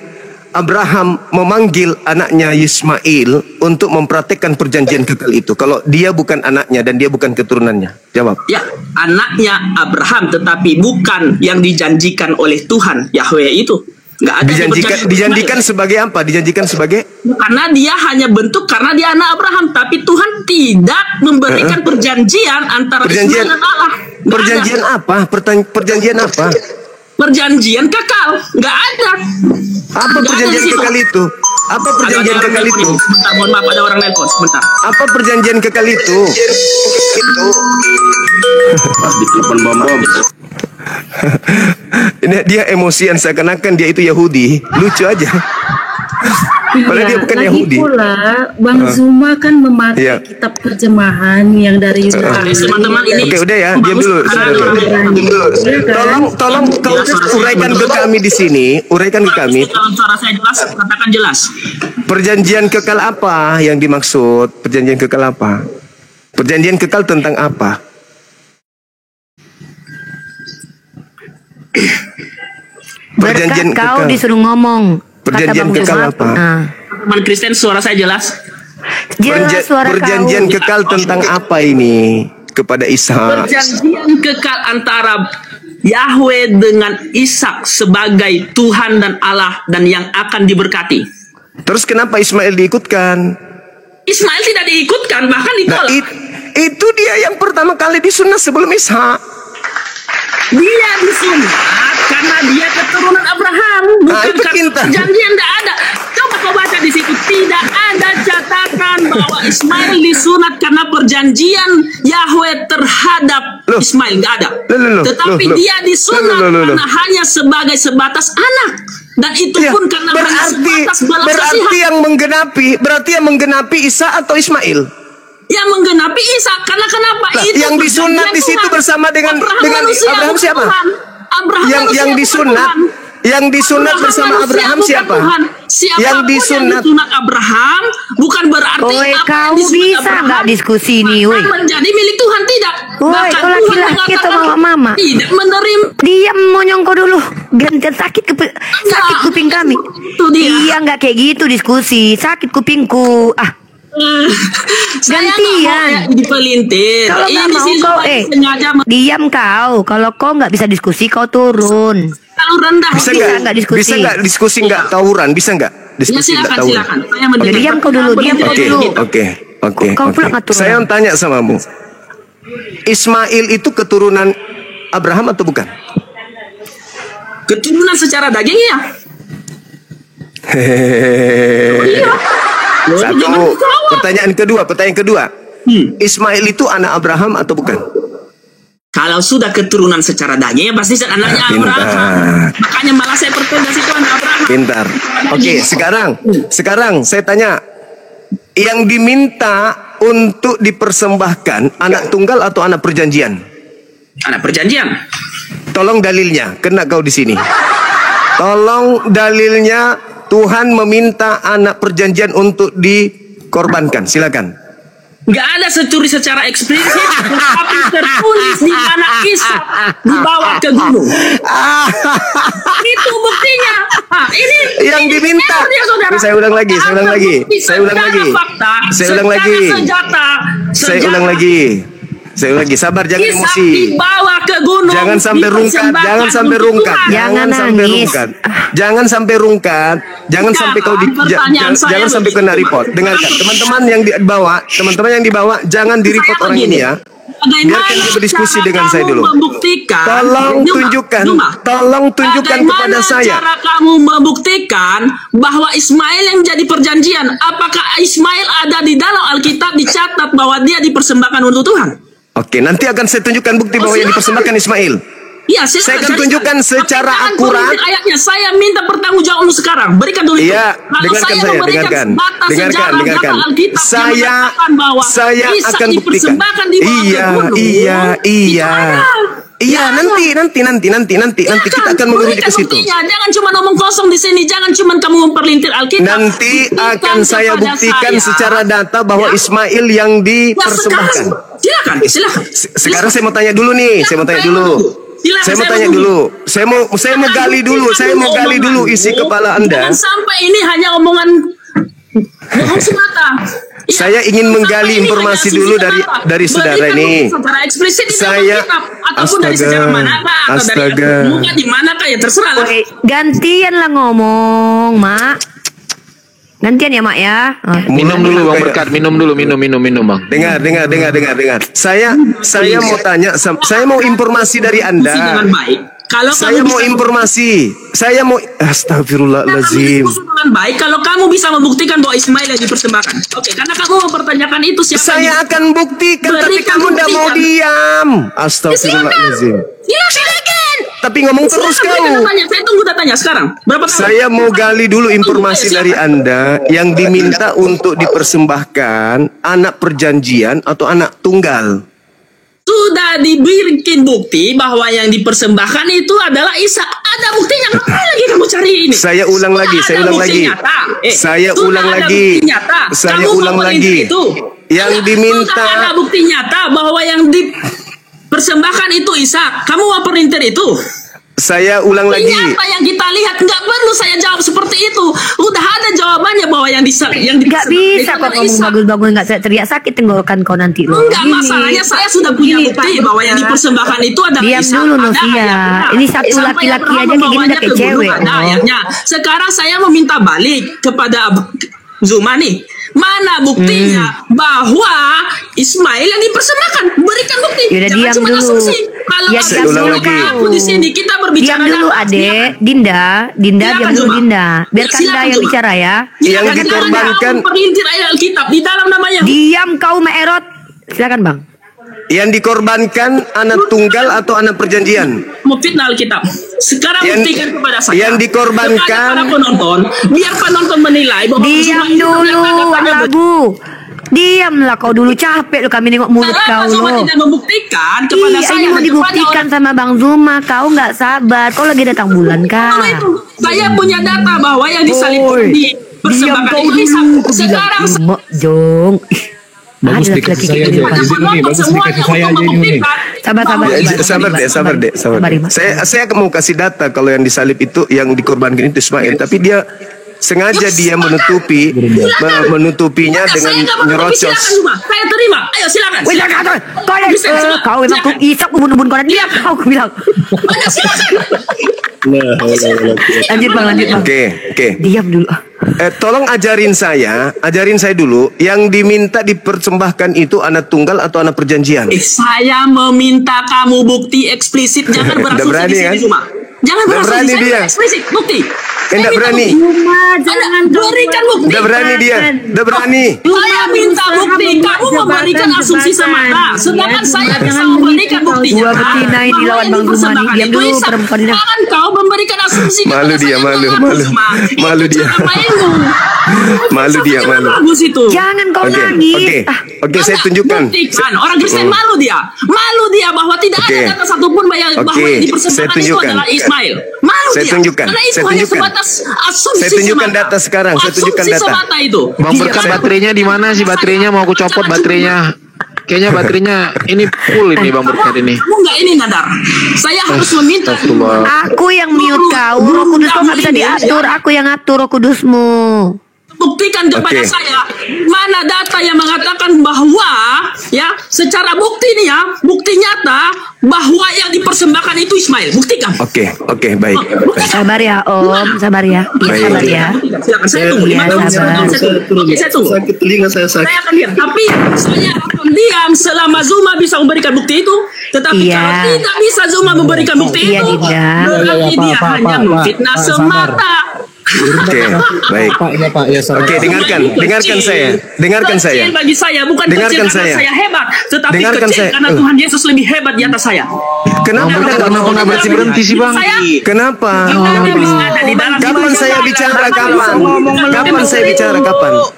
Abraham memanggil anaknya Ismail untuk mempraktekkan perjanjian kekal itu? Kalau dia bukan anaknya dan dia bukan keturunannya, jawab. Ya, anaknya Abraham, tetapi bukan yang dijanjikan oleh Tuhan Yahweh itu. Nggak ada yang berjanji- Dijanjikan sebagai apa? Dijanjikan sebagai Karena dia hanya bentuk karena dia anak Abraham, tapi Tuhan tidak memberikan perjanjian antara Perjanjian- Ismail dan Allah. Nggak perjanjian ada. apa? Perjanjian apa? Perjanjian kekal, nggak ada. Apa Nggak ada perjanjian di situ. kekal itu? Apa perjanjian Ada orang kekal nelpon itu? ini. Sebentar, mohon maaf, ada orang nelpon. Sebentar. Apa perjanjian kekal itu? Ditelepon bom-bom. Ini dia emosian seakan-akan dia itu Yahudi. Lucu aja. Padahal dia bukan lagi Yahudi. pula Bang Zuma kan memakai Iya. kitab terjemahan yang dari Yunani. Teman-teman ini. Oke, udah ya, diam dulu. Tolong kau uraikan ke kami di sini, uraikan ke kami. Kalau suara saya jelas, katakan jelas. Perjanjian kekal apa yang dimaksud? Perjanjian kekal apa? Perjanjian kekal tentang apa? Perjanjian Berkat kau kekal. disuruh ngomong. Perjanjian Kata Bang kekal Zuma. apa? Nah, Teman Kristen, suara saya jelas. jelas suara Perjanjian kau. kekal tentang apa ini kepada Ishak? Perjanjian kekal antara Yahweh dengan Ishak sebagai Tuhan dan Allah dan yang akan diberkati. Terus kenapa Ismail diikutkan? Ismail tidak diikutkan, bahkan Nah, ditolak. itu dia yang pertama kali disunat sebelum Ishak. Dia disunat karena dia keturunan Abraham, bukan itu karena kintan. perjanjian. Tidak ada. Coba kau baca di situ, tidak ada catatan bahwa Ismail disunat karena perjanjian Yahweh terhadap Loh. Ismail, nggak ada. Loh. Tetapi Loh. dia disunat Loh. karena hanya sebagai sebatas anak, dan itu Ya, pun karena hanya sebatas belas berarti kasihan. yang menggenapi Ishak atau Ismail? Yang menggenapi Ishak, karena kenapa? Lah, Itu yang disunat perjanjian di situ Tuhan. bersama dengan manusia, Abraham bukan siapa? Tuhan. Abraham Yang manusia, bukan disunat, Tuhan. yang disunat bersama manusia, Abraham bukan siapa? Tuhan. Siapapun Yang disunat. Abraham bukan berarti Woi, apa kau yang disunat bisa Abraham nggak diskusi ini, akan woi? menjadi milik Tuhan, tidak. Woi, Bahkan kau Tuhan laki-laki mengatakan atau mama? tidak menerima. Diam monyongko dulu. Gantian sakit sakit kuping kami. Itu dia. Iya nggak kayak gitu diskusi. Sakit kupingku. Ah, Saya nggak mau Gantian. ya dipelintir. Kalau nggak Ini mau sih kau, sengaja diam kau. Kalau kau nggak bisa diskusi, kau turun. terlalu rendah. Bisa Bisa nggak? nggak diskusi? Bisa nggak diskusi nggak tawuran? Bisa nggak? Ya Diskusi nggak silakan, tawuran? silakan. Saya mendengar. Diam kau dulu, diam kau Oke, dulu. oke. Kau pula ngatur Saya orang. tanya samamu. Ismail itu keturunan Abraham atau bukan? Keturunan secara daging ya. Hehehe. Satu. Jangan ketawa. Pertanyaan kedua. Ismail itu anak Abraham atau bukan? Kalau sudah keturunan secara daging ya pasti anaknya Pintar. Abraham. Makanya malah saya pertegas itu anak Abraham. Pintar. Oke, sekarang saya tanya, yang diminta untuk dipersembahkan anak tunggal atau anak perjanjian? Anak perjanjian. Tolong dalilnya, kena kau di sini. Tolong dalilnya, Tuhan meminta anak perjanjian untuk dikorbankan. Silakan. Nggak ada tertulis secara eksplisit, tapi tertulis di mana Ishak dibawa ke gunung. Itu buktinya. Ini Yang diminta. ya, saudara. Saya ulang lagi. Ada bukti Saya ulang secara lagi. fakta, Saya ulang secara lagi. Saya sejarah. ulang lagi. Sabar, jangan Ishak emosi. dibawa ke gunung. Jangan sampai rungkat, jangan sampai dipersembahkan untuk rungkat. Tuhan. Jangan sampai nangis. rungkat. Jangan sampai rungkat. Jangan Bukan, sampai kau pertanyaan saya jangan sampai kena begitu. report. Dengarkan, teman-teman yang dibawa, jangan di report Saya orang begini. ini ya. Biarkan dia berdiskusi cara dengan saya kamu dulu. Membuktikan, Tolong tunjukkan kepada Bagaimana saya. cara kamu membuktikan bahwa Ismail yang jadi perjanjian? Apakah Ismail ada di dalam Alkitab dicatat bahwa dia dipersembahkan untuk Tuhan? Oke, nanti akan saya tunjukkan bukti bahwa yang dipersembahkan Ismail. Iya, Saya akan tunjukkan secara akurat. Ayatnya, saya minta pertanggungjawabanmu sekarang. Berikan dulu itu. Iya, Kalau dengarkan saya saya, memberikan dengarkan. data Dengarkan, sejarah, dengarkan. data Alkitab yang Saya mengatakan bahwa saya Ishak akan buktikan. dipersembahkan di bawah Iya, gunung, iya. itu ada. Iya, nanti kita akan menguruti ke berikan situ. buktinya. Jangan cuma ngomong kosong di sini. Jangan cuma kamu memperlintir Alkitab. Nanti Buktikan akan saya kepada buktikan saya. secara data bahwa Ya. Ismail yang Ya, dipersembahkan. sekarang, silakan. Sekarang saya mau tanya dulu nih, saya mau tanya dulu. Silakan, Saya mau saya tanya menunggu. dulu. Saya mau gali dulu. Saya mau gali dulu isi kepala Anda. Jangan sampai ini hanya omongan bohong semata. Ya, Saya ingin menggali sampai ini informasi hanya dulu sisi semata. dari saudara Berikan ini. bukti secara eksplisit di dalam Saya kitab ataupun dari sejarah manakah atau dari astaga. muka di manakah ya terserah lah. Oke, gantian lah ngomong, Mak. Gantian ya, Mak ya. Minum dulu Bang Berkat, minum Bang. Dengar. Saya mau tanya, saya mau informasi dari Diskusi dengan Anda. baik. Kalau Saya kamu mau bisa informasi. Saya mau astagfirullahalazim. diskusi dengan baik kalau kamu bisa membuktikan bahwa Ismail yang dipersembahkan. Oke, karena kamu mempertanyakan itu siapa Saya yang akan buktikan tapi Berikan kamu tidak mau buktikan. diam. Astagfirullahalazim. Silakan. Tapi ngomong terus Silakan, berikan kau. datanya. Saya tunggu datanya sekarang. Berapa tahun? Saya mau gali dulu informasi Silakan. dari Anda yang diminta untuk dipersembahkan anak perjanjian atau anak tunggal. Sudah dibikin bukti bahwa yang dipersembahkan itu adalah Ishak. Ada buktinya. Ngapain lagi kamu cari ini? Saya ulang Sudah lagi, ada saya ulang bukti lagi. nyata. Saya sudah ulang ada lagi. bukti nyata. Saya Kamu ulang memperintah lagi. Itu. Yang diminta- Sudah ada bukti nyata bahwa yang dipersembahkan itu Ishak. Kamu mau perintir itu? Saya ulang Ini lagi. apa yang kita lihat? Nggak perlu saya jawab seperti itu. Udah ada jawabannya bahwa yang Gak bisa kok ngomong bagus-bagus, gak teriak sakit tenggorokan kau nanti loh. Enggak, Gini. masalahnya saya sudah punya Gini, bukti Pak bahwa yang Berkat. dipersembahkan itu adalah Diam Ishak. dulu, Ada Novia. ayatnya. Ini satu Sampai laki-laki Abraham aja kayak gini membawanya udah kayak ke gunung, cewek. ada Oh. ayatnya. Sekarang saya meminta balik kepada Zuma nih. Mana buktinya bahwa Ismail yang dipersembahkan? Berikan bukti. Yaudah, Jangan diam cuma dulu. asumsi. Kalau Ya, asumsi diam dulu lagi. aku di sini kita berbicara. Diam dulu, data. adek. Dinda, Silakan, diam dulu, Zuma. Dinda. Biarkan Silakan, Dinda yang Zuma. bicara ya. Yang Jangan dikorbankan- kamu perintir ayat Alkitab di dalam namanya. Diam kau, Meerot. Silakan, Bang. Yang dikorbankan anak tunggal atau anak perjanjian? Memfitnah Alkitab. Sekarang Yang- buktikan kepada saya. yang dikorbankan- kepada para penonton, biar penonton menilai bahwa Diam Zuma ini dulu, ternyata lagu. Diamlah kau dulu, capek lo kami nengok mulut Kenapa kau Zuma lo. tidak membuktikan kepada Iya, saya ini mau dan kepada dibuktikan sama Bang Zuma. Kau nggak sabar. Kau lagi datang bulan orang kah? itu? Saya punya data bahwa yang disalibkan Oi, di diam persembahkan kau itu Ishak. dulu. Aku Sekarang bilang, Mak Jong. Bagus Ada dikasih laki-laki saya kayak aja. gitu. ada Jadi ini, penonton bagus semuanya dikasih saya untuk aja ini. membuktikan Sabar, sabar, bahwa- Sabar deh. Sabar, Ima. Saya mau kasih data kalau yang disalib itu yang dikorbankan itu Ismail, tapi dia sengaja dia menutupinya dengan nyerocos. Saya terima. Ayo silakan. Wih, kau memang kau isap ubun-ubun kau dia kau bilang. Lanjut bang. Oke. Diam dulu. Tolong ajarin saya dulu yang diminta dipersembahkan itu anak tunggal atau anak perjanjian. Saya meminta kamu bukti eksplisit, jangan berasumsi di sini cuma. Jangan berasumsi, saya eksplisit bukti. Enggak berani. Jangan berikan bukti. Enggak berani dia. Enggak berani. Saya minta bukti, kamu memberikan asumsi semata. Sedangkan saya bisa memberikan bukti. Dua betina ini lawan Bang Zuma nih. Diam dulu perempuan ini. Jangan kau memberikan asumsi. Malu dia. Bagus itu. Jangan kau nangis. Oke, saya tunjukkan. Buktikan. Orang Kristen malu dia bahwa tidak ada kata satupun bahwa yang dipersembahkan itu adalah Ismail. Malu saya dia. tunjukkan. Karena itu hanya sebatas asumsi. Saya tunjukkan data sekarang. Saya tunjukkan data. Semata itu. Bang Berkat, baterainya di mana sih baterainya? Mau aku copot baterainya. Kayaknya baterainya ini full ini Bang Berkat ini. Kamu nggak ini Nadar. Saya harus meminta. Aku yang mute kau. Roh Kudus kau nggak bisa diatur. Aku yang atur Roh Kudusmu. Buktikan kepada saya mana data yang mengatakan bahwa ya secara bukti nih ya, bukti nyata bahwa yang dipersembahkan itu Ismail. Buktikan. Oke, baik. Sabar ya Om, sabar ya. Iya sabar ya. Silakan saya tunggu. Saya tunggu. Sakit telinga saya sakit. Saya akan diam. Tapi saya akan diam selama Zuma bisa memberikan bukti itu. Tetapi kalau tidak bisa Zuma memberikan bukti itu, berarti dia hanya memfitnah semata. Oke, baik. Oke, dengarkan saya. Bagi saya bukan kecil karena saya hebat, tetapi kecil karena Tuhan Yesus lebih hebat di atas saya. Kenapa nggak berhenti sih Bang? Kenapa? Kapan saya bicara?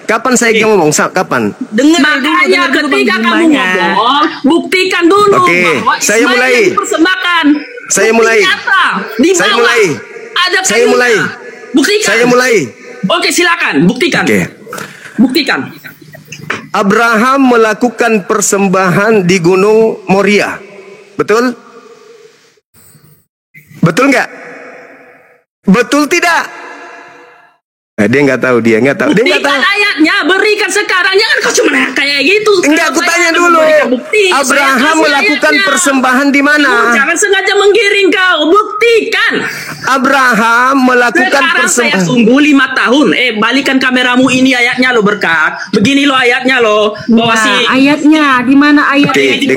Kapan saya ngomong? Kapan? Makanya ketika kamu ngomong, buktikan dulu. Oke, saya mulai. Saya mulai. Buktikan. Saya mulai. Oke, silakan. Buktikan. Buktikan. Abraham melakukan persembahan di Gunung Moria. Betul? Betul nggak? Betul tidak? Dia nggak tahu. Buktikan ayatnya, berikan sekarang. Jangan kau cuma kayak gitu. Enggak, aku tanya dulu. Abraham melakukan persembahan di mana? Jangan sengaja menggiring kau. Buktikan. Abraham melakukan Sekarang saya persembahan. tunggu 5 tahun. Balikan kameramu, ini ayatnya lo Berkat. Begini lo ayatnya lo. Bahwa ayatnya di mana ayatnya? Oke,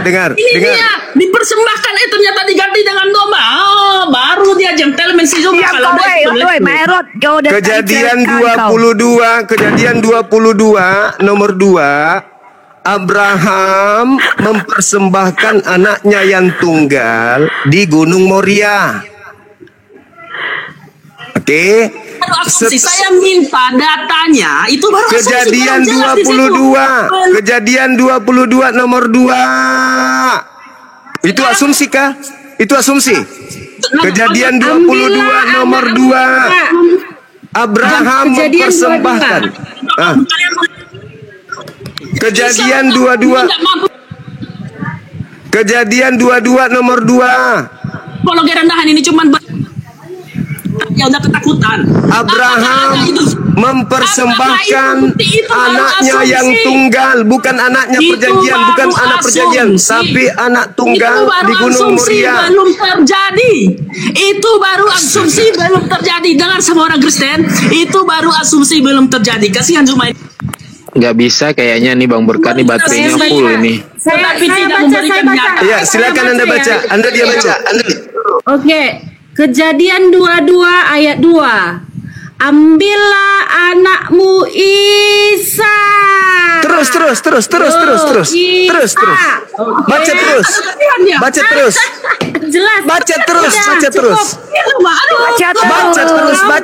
dengar. Ini dia dipersembahkan. Ternyata diganti dengan domba. Baru dia gentleman si Zuma. Kalau Kejadian 22 nomor 2, Abraham mempersembahkan anaknya yang tunggal di Gunung Moria. Oke. Saya minta datanya itu baru Kejadian 22 nomor 2. Itu asumsi kah? Itu asumsi. Kejadian 22 nomor 2. Abraham mempersembahkan. Kejadian 22 nomor 2. Apologi rendahan ini cuman ya udah ketakutan. Abraham mempersembahkan anaknya yang tunggal, bukan anaknya perjanjian, bukan anak perjanjian, tapi anak tunggal di Gunung Moria. Belum terjadi. Itu baru asumsi belum terjadi. Dengar semua orang Kristen, itu baru asumsi belum terjadi. Kasihan Zuma. Nggak bisa kayaknya nih Bang Berkat nih baterainya full ini. Saya baca. Ya, silakan Anda baca. Anda dia baca. Oke. Kejadian 22 ayat 2. Ambillah anakmu Isa. Terus. Baca terus. Jelas. Baca terus.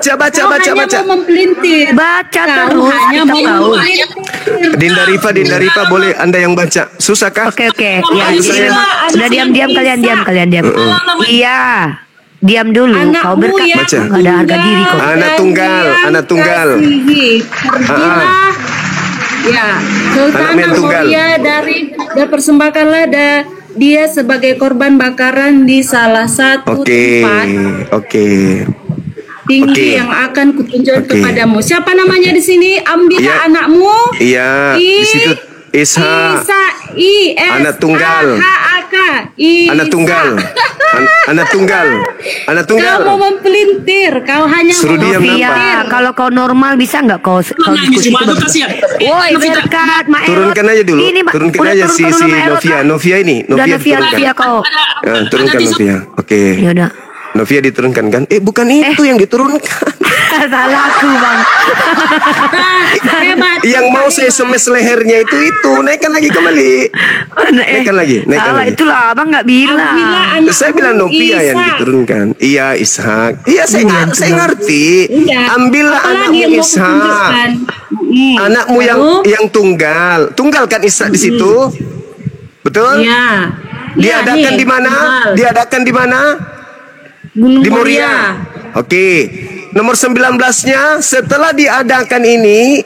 Baca. Mempelintir. Baca terus. Dinda Rifa boleh Anda yang baca. Susah kah? Oke. Ya, sudah diam kalian diam. Iya. Diam dulu. Kau Berkat. Baca. Gak ada harga diri kau. Anak tunggal. Pergilah. Ya, ke tanah Moria dan persembahkanlah dia sebagai korban bakaran di salah satu tempat. Oke. tinggi yang akan kutunjukkan kepadamu. Siapa namanya di sini? Ambillah anakmu. Iya, di situ Ishak. Anak tunggal. Anak tunggal. Anak tunggal. Anak tunggal. Kau mau mempelintir. Kau hanya suruh mau diam mempelintir. nampak. Kalau kau normal bisa nggak kau diskusi itu? Woi, berkat Mak Erot. Turunkan aja dulu. Ini, Pak. Turunkan Udah aja turun si dulu, Mak Erot, Pak. Novia ini. Udah Novia Novia kau. Ya, turunkan Novia. Oke. Ya udah. Novia diturunkan kan? Bukan itu yang diturunkan. Salah aku, Bang. Hebat. Yang mau saya semes lehernya itu naikkan lagi kembali. Naikkan lagi. Salah, itulah Abang nggak bilang. Saya bilang Novia yang diturunkan. Iya, Ishak. Iya, saya ngerti. Ambillah anakmu Ishak. Anakmu yang tunggal. Tunggal kan Ishak di situ? Betul? Iya. Diadakan di mana? Diadakan di mana? Gunung Di Moria. Oke. Nomor 19-nya, setelah diadakan ini,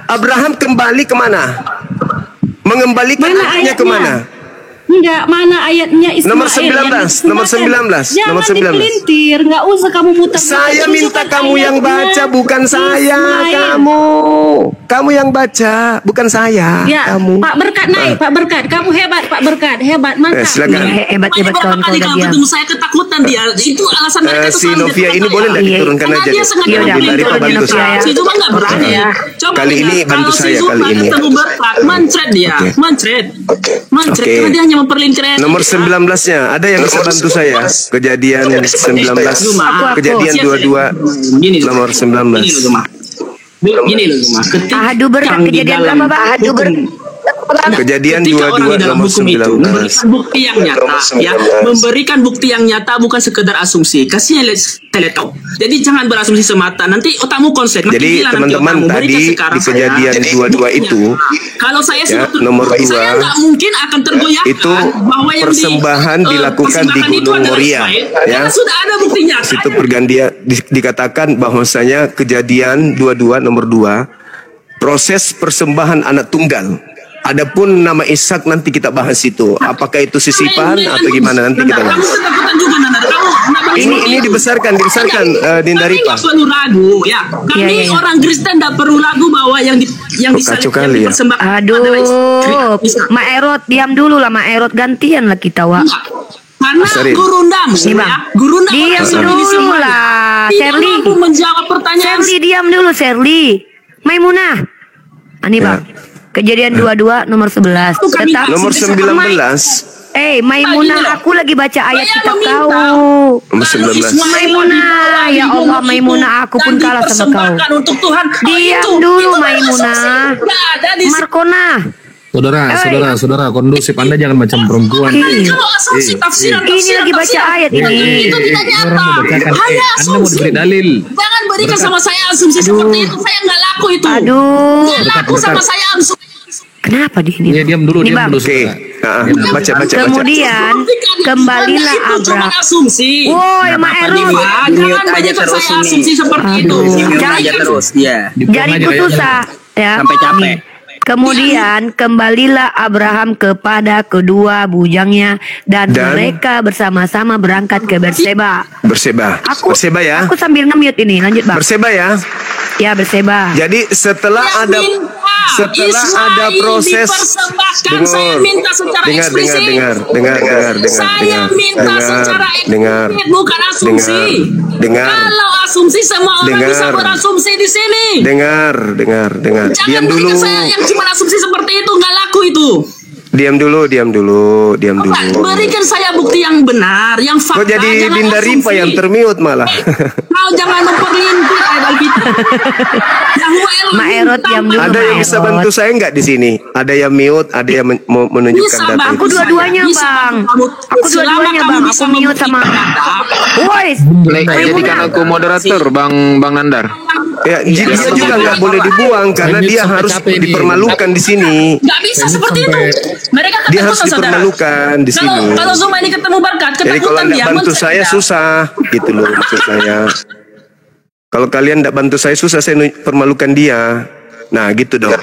Abraham kembali kemana? Mengembalikan anaknya kemana? Enggak, mana ayatnya Ismail? Nomor 19, nomor 19, Jangan nomor 19. dipelintir, enggak usah kamu muter. Saya minta kamu yang baca, bukan saya. Kamu yang baca, bukan saya. Ya, kamu. Pak Berkat naik, Pak Berkat. Kamu hebat, Pak Berkat. Hebat, mantap. Silakan. Hebat kawan kau udah diam. ketemu saya ketakutan dia. Itu alasan mereka Si Novia ini boleh nggak diturunkan Karena aja? dia sengaja Iya, udah, Dari Pak bantu Novia, saya. ya. Si Zuma nggak berani ya. Coba Kali lihat, ini bantu kalau si saya, Zuma kali ini. ketemu Berkat, mancret dia, mancret, Oke. karena dia hanya memperlintir. Nomor 19-nya, ada yang bisa bantu saya? Kejadian 19, kejadian 22, nomor 19. Gini loh Zuma. Ahadu Berkat kejadian berapa, Pak? Ahadu Berkat. Kejadian Ketika orang 22 di dalam nomor hukum itu 19. memberikan bukti yang nyata, ya, memberikan bukti yang nyata bukan sekedar asumsi. Kasihnya teletok. Jadi jangan berasumsi semata. Nanti otakmu konsep. Jadi teman-teman tadi di kejadian 22 itu, kalau saya ya, sebagai nomor 2 saya nggak mungkin akan tergoyahkan itu bahwa yang persembahan dilakukan di persembahan itu Gunung adalah Moria, Ismail, ya. karena sudah ada buktinya. Situ pergantian dikatakan bahwasanya kejadian 22 nomor 2 proses persembahan anak tunggal. Adapun nama Ishak nanti kita bahas itu. Apakah itu sisipan atau gimana nanti kita bahas. Ini dibesarkan Nindari Pak. Nggak perlu ragu ya. Kami orang Kristen tidak perlu ragu bahwa yang dipersembahkan. Aduh, Mak Erot diam dulu lah, Mak Erot gantian lah kita, Wak. Karena gurundam, gurundam diam dulu lah, Sherly. Menjawab pertanyaan. Sherly diam dulu, Sherly. Maimunah. Ini Bang. Kejadian 22 nomor 11. Tetap nomor 19. Maimunah, aku lagi baca ayat kitab kau. Nomor 19. Maimunah, ya Allah Maimunah, aku pun kalah sama kau. Untuk Tuhan. Diam dulu Maimunah. Markona. Saudara, kondusif. Anda jangan macam perempuan. Kalau asumsi tafsiran Ini lagi baca ayat ini. Itu tidak nyata. Hanya Anda mau diberi dalil. Jangan berikan sama saya asumsi seperti itu. Saya nggak laku itu. Nggak laku sama saya asumsi. Kenapa di ini? Iya, diam dulu. Oke. Baca. Kemudian kembalilah Abraham. Woi, Mak Erot. Jangan berikan saya asumsi seperti itu. aja terus ya. Jadi susah ya. Sampai capek. Kemudian kembalilah Abraham kepada kedua bujangnya dan mereka bersama-sama berangkat ke Berseba. Berseba ya. Aku sambil nge-mute ini, lanjut Bang. Berseba ya. Ya, Berseba. Jadi setelah ada proses saya minta secara eksplisit. Saya minta secara eksplisit, bukan asumsi. Kalau asumsi semua orang bisa berasumsi di sini. Dengar. Jangan berikan saya yang cuma asumsi seperti itu, nggak laku itu. Diam dulu. Berikan saya bukti yang benar, yang fakta. Kok jadi Dinda Rifa yang termute malah? Kau jangan memperlintir idol kita. Mak Erot diam dulu. Ada yang bisa bantu saya nggak di sini? Ada yang mute, ada yang mau menunjukkan data. Aku dua-duanya Bang. Aku mute sama. Woi. Jadikan aku moderator Bang Nandar. Ya, dia juga nggak boleh dibuang karena dia harus dipermalukan di sini. Nggak bisa seperti itu. Mereka dia harus dipermalukan di sini. Kalau Zuma ini ketemu Berkat, jadi kalau nggak bantu saya susah, gitu loh maksud saya. Kalau kalian nggak bantu saya susah, saya permalukan dia. Nah, gitu dong.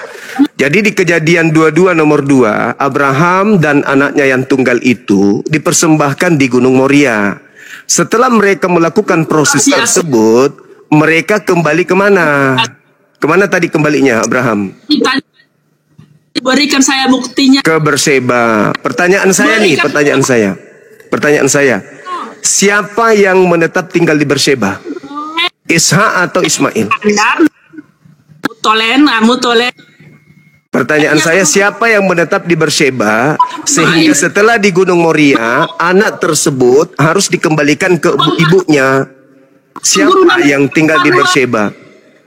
Jadi di kejadian 22 nomor 2, Abraham dan anaknya yang tunggal itu dipersembahkan di Gunung Moria. Setelah mereka melakukan proses tersebut, mereka kembali kemana? Kemana tadi kembalinya Abraham? Berikan saya buktinya. Ke Berseba. Pertanyaan saya. Siapa yang menetap tinggal di Berseba? Ishak atau Ismail? Mutolen. Pertanyaan saya, siapa yang menetap di Berseba sehingga setelah di Gunung Moria anak tersebut harus dikembalikan ke ibunya? Siapa yang tinggal di Berseba?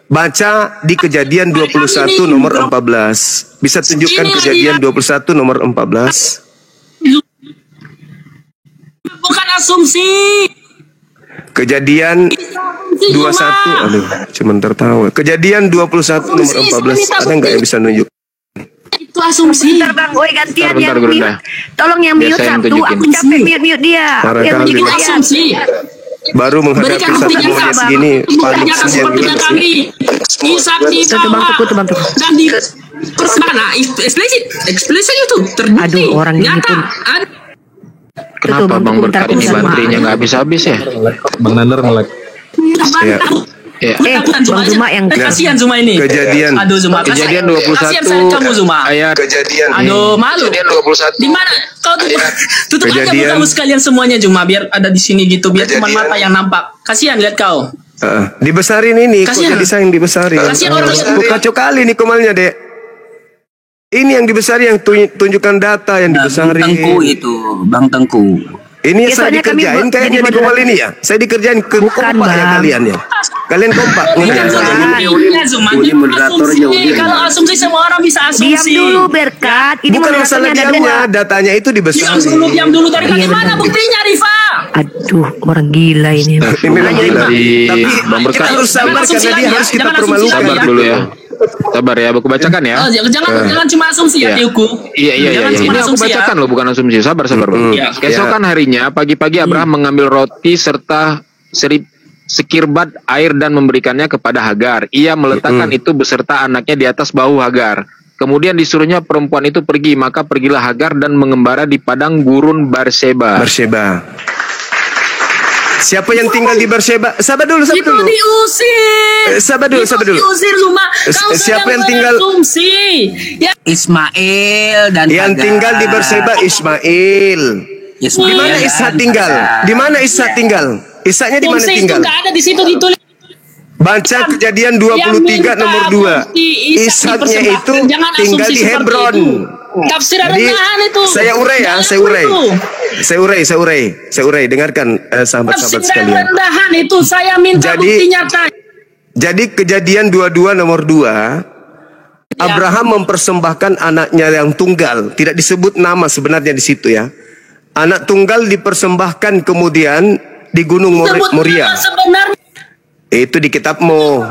Baca di Kejadian 21 nomor 14. Bisa tunjukkan Kejadian 21 nomor 14? Bukan asumsi. Kejadian 21, aduh, cuma tertawa. Kejadian 21 nomor 14, ada nggak yang bisa nunjuk? Itu asumsi. Bentar bang, woi gantian Bentar, yang Gurunda. mute. Tolong yang Biar mute saya yang satu, tunjukin. aku capek mute dia. Parah Yang kali. tunjukin Itu kalian. asumsi. Baru menghadapi Berikan satu buktinya monyet Bang. segini, panik Nyata semua sepertinya gitu. kami. Ishak di Satu bang bawah Teguh, Bang Teguh. dan di persebaran eksplisit itu terbukti. Aduh, orang ini nyata. pun. Kenapa Bang Bang Teguh, Berkat bentar, ini aku baterainya nggak habis-habis ya? Bang Nander nge-lag. Ya. Ya. Bang Zuma yang Kasihan Zuma ini. Kejadian. Aduh Zuma. Kejadian Kasihan saya kamu 21 Zuma. ayat Kejadian. Aduh malu. Kejadian 21. Di mana kau tutup aja Kejadian. mukamu sekalian semuanya Zuma biar ada di sini gitu biar cuma Kejadian. mata yang nampak. Kasihan lihat kau. Dibesarin ini, kok Kasihan. jadi sayang dibesarin. Kasihan orang lihat. Kok kacau kali nih komalnya, Dek. Ini yang dibesarin, yang tunjukkan data yang dibesarin. Tengku itu, Bang Tengku. Ini yang Ya, saya soalnya kami dikerjain kayaknya jadi di komal moderator. ini ya. Saya dikerjain ke Bukan, kompak ya Bang. kalian ya. Kalian kompak. Bukan Zuma. Iya Zuma. Udi moderatornya, Asumsi. Udi. Kalau asumsi semua orang bisa Diam asumsi. dulu Berkat. Ini Bukan masalah moderatornya ada diamnya, dua. datanya itu dibesarin. Diam dulu dari Iya, mana benar. buktinya Rifa? Aduh, orang gila ini. Ini memang gila. Dari Tapi Bang Berkat. kita harus sabar Jangan asumsi karena dia lagi ya. harus kita Jangan asumsi permalukan. Sabar lagi dulu ya. Sabar ya, aku bacakan ya. Oh, jangan cuma asumsi ya, Iya. Tiuku. Iya. Jangan cuma Ini aku asumsi ya. bacakan loh, bukan asumsi. Sabar Bang. Iya. Keesokan harinya, pagi-pagi Abraham mengambil roti serta sekirbat air dan memberikannya kepada Hagar. Ia meletakkan itu beserta anaknya di atas bahu Hagar. Kemudian disuruhnya perempuan itu pergi, maka pergilah Hagar dan mengembara di padang gurun Berseba. Berseba. Siapa yang tinggal di Berseba? Sabar dulu. Itu diusir. Sabar dulu. Diusir Zuma. Kau Siapa sedang yang tinggal? berasumsi. Ya, Ismail dan Yang Hagar. tinggal di Berseba Ismail. Di mana dan Ishak tinggal? Hagar. Di mana Ishak tinggal? Ishaknya di mana asumsi itu tinggal? nggak ada di situ ditulis. Baca Kejadian 23 nomor 2. Ishaknya itu Jangan tinggal asumsi di seperti Hebron. itu. Tafsiran Jadi rendahan itu. saya urai ya, Jangan saya urai. itu. Saya urai. Dengarkan sahabat-sahabat Tafsiran sekalian. rendahan itu saya minta Jadi- bukti nyata. Jadi Kejadian 22 nomor 2, Ya. Abraham mempersembahkan anaknya yang tunggal. Tidak disebut nama sebenarnya di situ ya. Anak tunggal dipersembahkan kemudian di Gunung Sebut Moria. nama sebenarnya. Itu di kitabmu.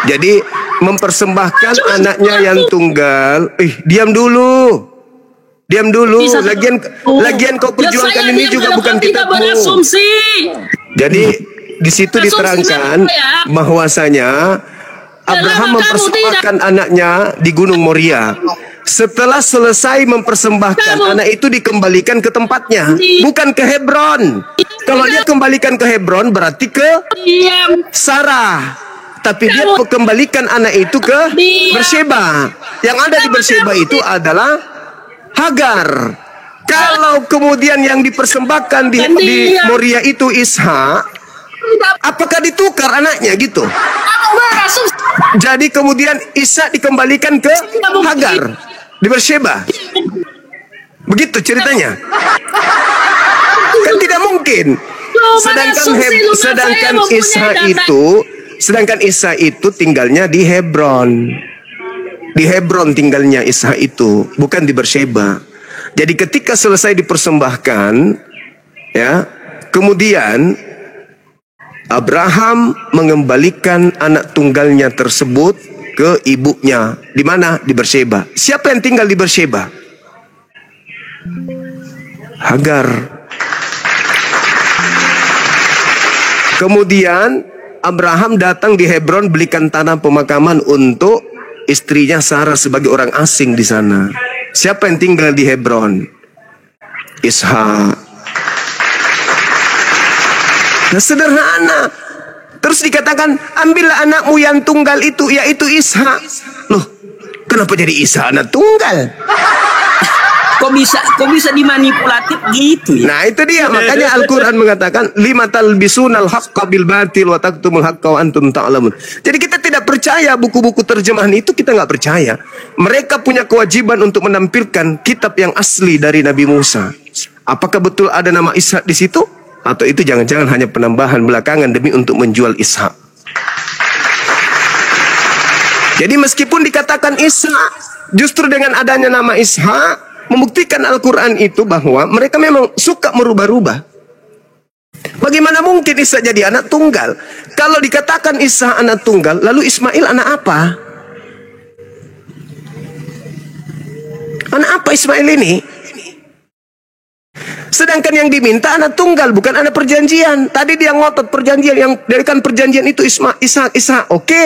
Jadi mempersembahkan anaknya yang tunggal. Diam dulu. Bisa- Lagian kau perjuangkan saya ini diam juga kalau bukan kau tidak kitabmu. berasumsi. Jadi di situ Asumsi diterangkan apa ya? bahwasanya Abraham kamu mempersembahkan anaknya di Gunung Moria. Setelah selesai mempersembahkan, anak itu dikembalikan ke tempatnya, bukan ke Hebron. Kalau dia kembalikan ke Hebron berarti ke Diam. Sarah. Tapi dia kembalikan anak itu ke Berseba. Yang ada di Berseba itu adalah Hagar. Kalau kemudian yang dipersembahkan di Moria itu Ishak, apakah ditukar anaknya gitu? Kamu berasumsi. Jadi kemudian Ishak dikembalikan ke Hagar di Berseba. Begitu ceritanya. Kan tidak mungkin. Sedangkan Ishak itu tinggalnya di Hebron. Di Hebron tinggalnya Ishak itu, bukan di Berseba. Jadi ketika selesai dipersembahkan, ya, kemudian Abraham mengembalikan anak tunggalnya tersebut ke ibunya. Di mana? Di Berseba. Siapa yang tinggal di Berseba? Hagar. Kemudian Abraham datang di Hebron belikan tanah pemakaman untuk istrinya Sarah sebagai orang asing di sana. Siapa yang tinggal di Hebron? Ishak. Nah, sederhana. Terus dikatakan, ambillah anakmu yang tunggal itu, yaitu Ishak. Loh, kenapa jadi Ishak anak tunggal? Kok bisa dimanipulatif gitu ya? Nah, itu dia. Makanya Al-Quran mengatakan, lima talbisunal haqqa bil batil wa taktumul haqqa wa antum ta'lamun. Jadi kita tidak percaya buku-buku terjemahan itu, kita nggak percaya. Mereka punya kewajiban untuk menampilkan kitab yang asli dari Nabi Musa. Apakah betul ada nama Ishak di situ? Atau itu jangan-jangan hanya penambahan belakangan demi untuk menjual Ishak? Jadi meskipun dikatakan Ishak, justru dengan adanya nama Ishak membuktikan Al-Quran itu bahwa mereka memang suka merubah-rubah. Bagaimana mungkin Ishak jadi anak tunggal? Kalau dikatakan Ishak anak tunggal, lalu Ismail anak apa? Anak apa Ismail ini? Sedangkan yang diminta anak tunggal, bukan anak perjanjian. Tadi dia ngotot perjanjian, yang dari kan perjanjian itu Ishak. Oke.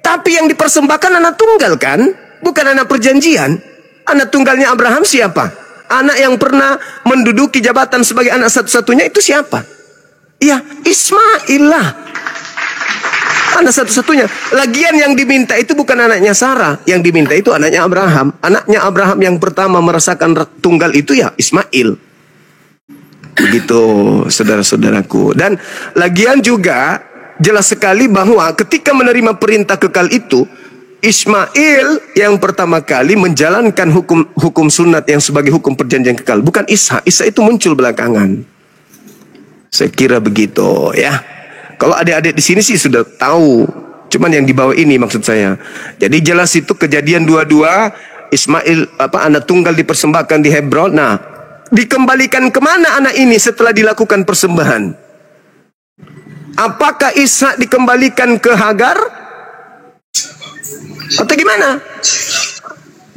Tapi yang dipersembahkan anak tunggal kan? Bukan anak perjanjian. Anak tunggalnya Abraham siapa? Anak yang pernah menduduki jabatan sebagai anak satu-satunya itu siapa? Ya, Ismail lah. Anak satu-satunya. Lagian yang diminta itu bukan anaknya Sarah. Yang diminta itu anaknya Abraham. Anaknya Abraham yang pertama merasakan tunggal itu ya Ismail. Begitu, saudara-saudaraku. Dan lagian juga jelas sekali bahwa ketika menerima perintah kekal itu, Ismail yang pertama kali menjalankan hukum sunat yang sebagai hukum perjanjian kekal, bukan Ishak. Ishak itu muncul belakangan. Saya kira begitu ya. Kalau adik-adik di sini sih sudah tahu, cuman yang di bawah ini maksud saya. Jadi jelas itu kejadian 22, Ismail anak tunggal dipersembahkan di Hebron. Nah, dikembalikan kemana anak ini setelah dilakukan persembahan? Apakah Ishak dikembalikan ke Hagar? Atau gimana?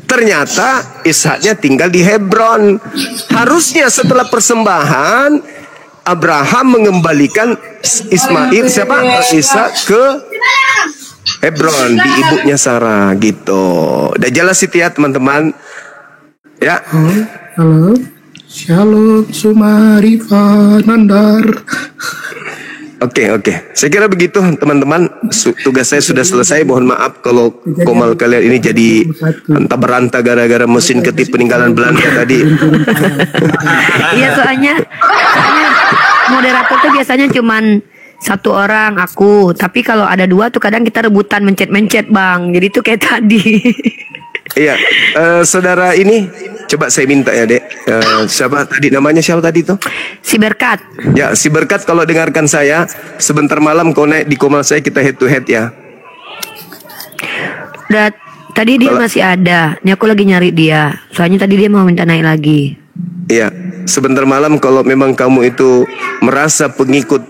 Ternyata Ishaknya tinggal di Hebron. Harusnya setelah persembahan Abraham mengembalikan Ishak ke Hebron di ibunya Sarah gitu. Udah jelas itu ya teman-teman. Ya. Halo. Shalom Sumarifa Nandar. Oke. Saya kira begitu teman-teman. Tugas saya sudah selesai. Mohon maaf kalau komal kalian ini jadi entah berantah gara-gara mesin ketip peninggalan Belanda tadi. Iya soalnya moderator tuh biasanya cuman satu orang aku. Tapi kalau ada dua tuh kadang kita rebutan mencet Bang. Jadi tuh kayak tadi. Iya, saudara ini coba saya minta ya Dek. Siapa tadi namanya, siapa tadi tuh? Si Berkat. Ya, si Berkat kalau dengarkan saya, sebentar malam kau naik di komal saya, kita head to head ya. Udah, tadi dia masih ada. Ini aku lagi nyari dia. Soalnya tadi dia mau minta naik lagi. Iya, sebentar malam kalau memang kamu itu merasa pengikut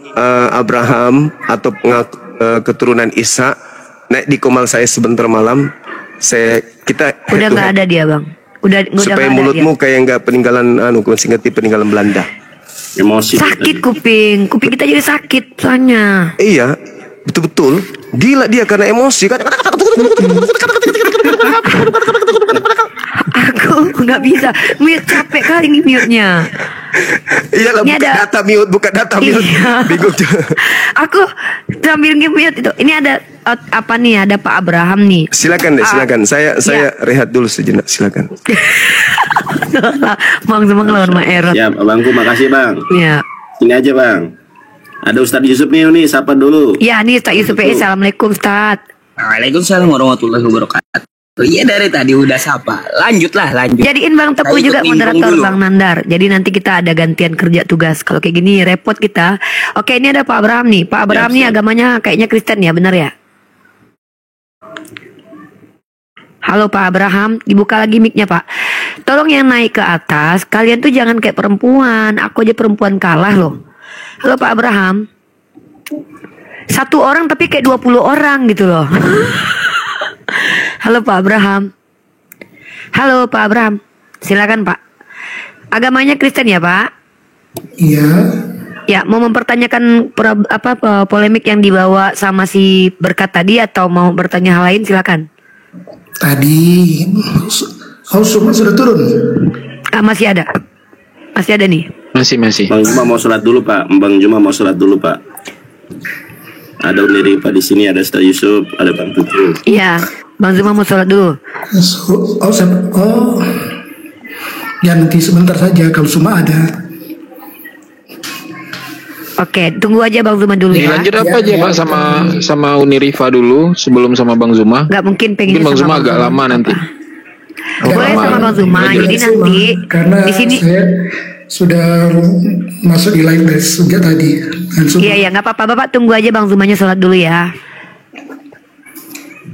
Abraham atau keturunan Ishak, naik di komal saya sebentar malam. Kita udah nggak ada dia Bang. Supaya mulutmu kayak nggak peninggalan masih ngerti peninggalan Belanda. Emosi. Sakit kuping kita jadi sakit soalnya. Iya, betul-betul. Gila dia karena emosi kan. Aku nggak bisa mute, capek kali ini mute-nya. Iya lah, buka data mute. Iya. Bingung. Aku sambil mute itu. Ini ada apa nih? Ada Pak Abraham nih. Silakan deh, silakan. Saya rehat dulu sejenak, silakan. Bang Semang lawan Mak Erot. Ya, Bangku, makasih Bang. Iya. Ini aja Bang. Ada Ustadz Yusuf nih, sapa dulu. Ya, nih Ustadz Yusuf. Assalamualaikum Ustadz. Waalaikumsalam warahmatullahi wabarakatuh. Iya dari tadi udah sapa. Lanjut. Jadiin Bang Tepu juga moderator Bang Nandar. Jadi nanti kita ada gantian kerja tugas. Kalau kayak gini repot kita. Oke, ini ada Pak Abraham nih. Pak Abraham nih agamanya kayaknya Kristen ya, benar ya? Halo Pak Abraham, dibuka lagi mic-nya Pak. Tolong yang naik ke atas. Kalian tuh jangan kayak perempuan. Aku aja perempuan kalah loh. Halo Pak Abraham. Satu orang tapi kayak 20 orang gitu loh. Halo Pak Abraham. Halo Pak Abraham. Silakan Pak. Agamanya Kristen ya Pak? Iya. Ya, mau mempertanyakan polemik yang dibawa sama si Berkat tadi atau mau bertanya hal lain silakan. Tadi semua sudah turun. Masih ada nih. Masih. Bang Juma mau sholat dulu Pak. Ada Unirifa di sini, ada Ustaz Yusuf, ada Bang Tutu. Iya, Bang Zuma mau sholat dulu. Ya nanti sebentar saja kalau semua ada. Oke, tunggu aja Bang Zuma dulu ya. Lanjut apa aja Pak sama Unirifa dulu sebelum sama Bang Zuma. Gak mungkin pengen Bang Zuma agak lama nanti. Boleh sama Bang Zuma. Jadi nanti Karena di sini saya sudah masuk di live dari sejak tadi. Iya, nggak apa-apa. Bapak tunggu aja Bang Zumanya sholat dulu ya.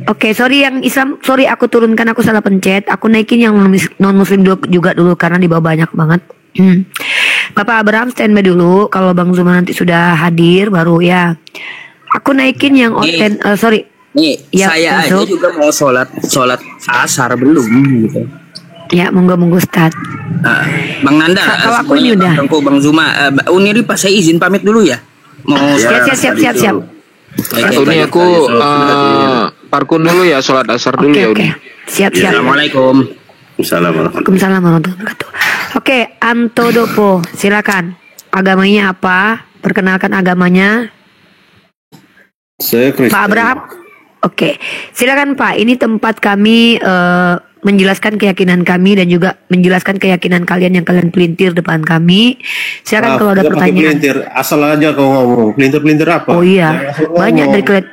Oke, sorry yang Islam, sorry aku turunkan, aku salah pencet. Aku naikin yang non Muslim juga dulu karena di bawah banyak banget. Bapak Abraham standby dulu. Kalau Bang Zuma nanti sudah hadir baru ya. Aku naikin yang sorry. Nih, Ya, saya aja masuk. juga mau sholat asar belum gitu. Ya, monggo Ustaz. Bang Nanda, Kalau aku ini udah. Bang Zuma, Unirifa saya izin pamit dulu ya. Mau Siap. Ini aku parkun dulu ya, sholat asar dulu ya. Oke. Siap. Assalamualaikum. Waalaikumsalam warahmatullahi wabarakatuh. Oke, Antodopo, silakan. Agamanya apa? Perkenalkan agamanya. Saya Kristen. Pak Abraham. Oke, silakan Pak. Ini tempat kami menjelaskan keyakinan kami dan juga menjelaskan keyakinan kalian yang kalian pelintir depan kami. Silakan kalau ada Nggak pakai pertanyaan. pelintir, asal aja kau ngomong. Pelintir apa? Oh iya, banyak dari kalian.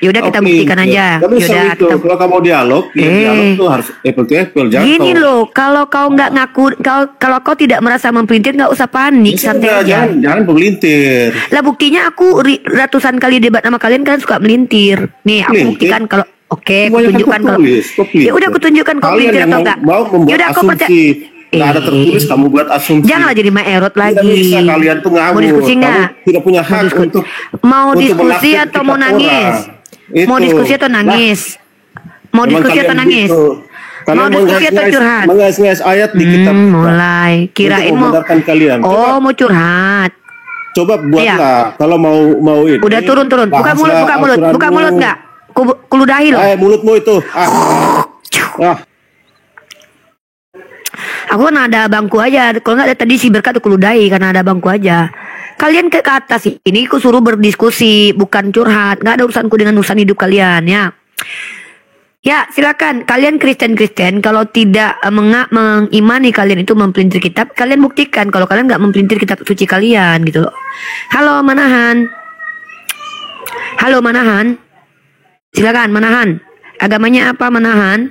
Yaudah kita buktikan aja. Gak bisa Yaudah itu. kita. Kalau kamu dialog, dialog tuh harus apple to apple. Jangan Gini kau- loh, kalau kau nggak ngaku, kalau kau tidak merasa mempelintir nggak usah panik, santai aja. Jangan pelintir. Lah buktinya aku ratusan kali debat sama kalian suka melintir. Nih aku Melintir? buktikan kalau oke, aku Kebanyakan tunjukkan kalau kau pelintir. ya udah aku tunjukkan kau Kalian pelintir yang atau mau- enggak. mau membuat Yaudah kau percaya. asumsi. Nggak ada tertulis, kamu buat asumsi. Janganlah jadi maerot lagi. Tidak bisa, kalian tuh ngawur. Mau diskusi Kamu nggak? tidak punya hak untuk Mau untuk diskusi menafsir atau mau kitab nangis? orang. Itu. Mau diskusi atau nangis? Mau Memang diskusi atau kalian nangis? gitu. Mau Kalian diskusi atau curhat? mengais-ngais ayat di kitab Mulai. Kirain untuk mau. membenarkan kalian. Oh, mau curhat. Coba buatlah Iya. kalau mau ini. Udah turun. Buka bahaslah mulut. Al-Quranmu. Buka mulut enggak? Kuludahi loh. Mulutmu itu. Aku kan ada bangku aja. Kalau nggak ada tadi si berkat aku ludahi karena ada bangku aja. Kalian ke atas ini aku suruh berdiskusi, bukan curhat. Nggak ada urusanku dengan urusan hidup kalian ya. Ya silakan. Kalian Kristen kalau tidak mengimani kalian itu mempelintir kitab, kalian buktikan kalau kalian nggak mempelintir kitab suci kalian gitu loh. Halo Manahan. Silakan Manahan. Agamanya apa Manahan?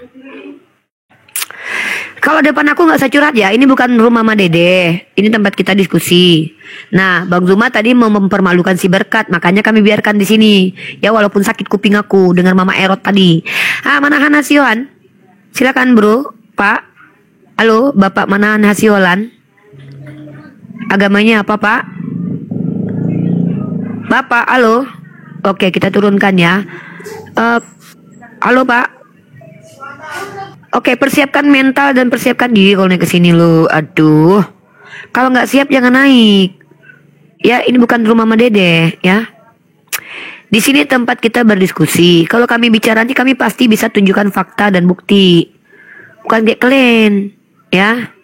Kalau depan aku nggak usah curhat ya, ini bukan rumah Mama Dede, ini tempat kita diskusi. Nah, Bang Zuma tadi mau mempermalukan si Berkat, makanya kami biarkan di sini. Ya walaupun sakit kuping aku dengar Mama Erot tadi. Manahan Hasiolan, silakan bro, Pak. Halo, Bapak Manahan Hasiolan. Agamanya apa Pak? Bapak, halo. Oke, kita turunkan ya. Halo Pak. Oke, persiapkan mental dan persiapkan diri kalau naik ke sini lo. Aduh. Kalau nggak siap jangan naik. Ya, ini bukan rumah Mama Dede, ya. Di sini tempat kita berdiskusi. Kalau kami bicara nanti kami pasti bisa tunjukkan fakta dan bukti. Bukan kayak kalian, ya.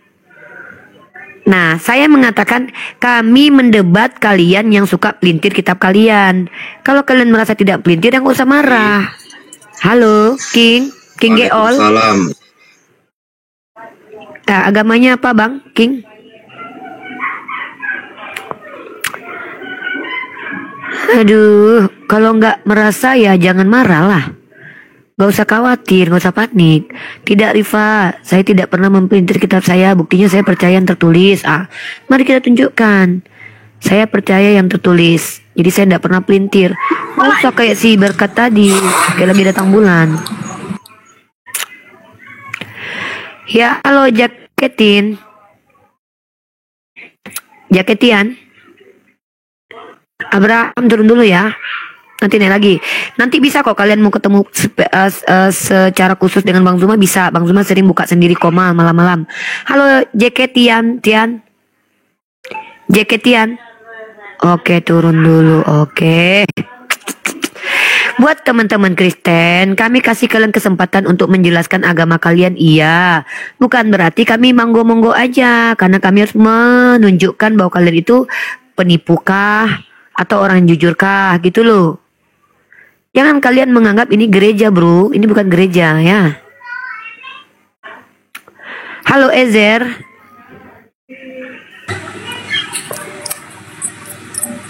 Nah, saya mengatakan kami mendebat kalian yang suka pelintir kitab kalian. Kalau kalian merasa tidak pelintir, yang nggak usah marah. Halo, King Geol. Salam. Nah, agamanya apa Bang King? Aduh, kalau nggak merasa ya jangan marah lah. Gak usah khawatir, gak usah panik. Tidak Rifa, saya tidak pernah mempelintir kitab saya. Buktinya saya percaya yang tertulis. Mari kita tunjukkan. Saya percaya yang tertulis. Jadi saya tidak pernah pelintir. Gak usah kayak si Berkat tadi, kayak lagi datang bulan. Ya, halo Jaketian. Abraham turun dulu ya. Nanti naik lagi. Nanti bisa kok kalian mau ketemu secara khusus dengan Bang Zuma bisa. Bang Zuma sering buka sendiri koma malam-malam. Halo Jaketian. Oke, turun dulu. Oke. Buat teman-teman Kristen, kami kasih kalian kesempatan untuk menjelaskan agama kalian, iya. Bukan berarti kami monggo-monggo aja, karena kami harus menunjukkan bahwa kalian itu penipukah atau orang yang jujurkah gitu loh. Jangan kalian menganggap ini gereja bro, ini bukan gereja ya. Halo Ezer.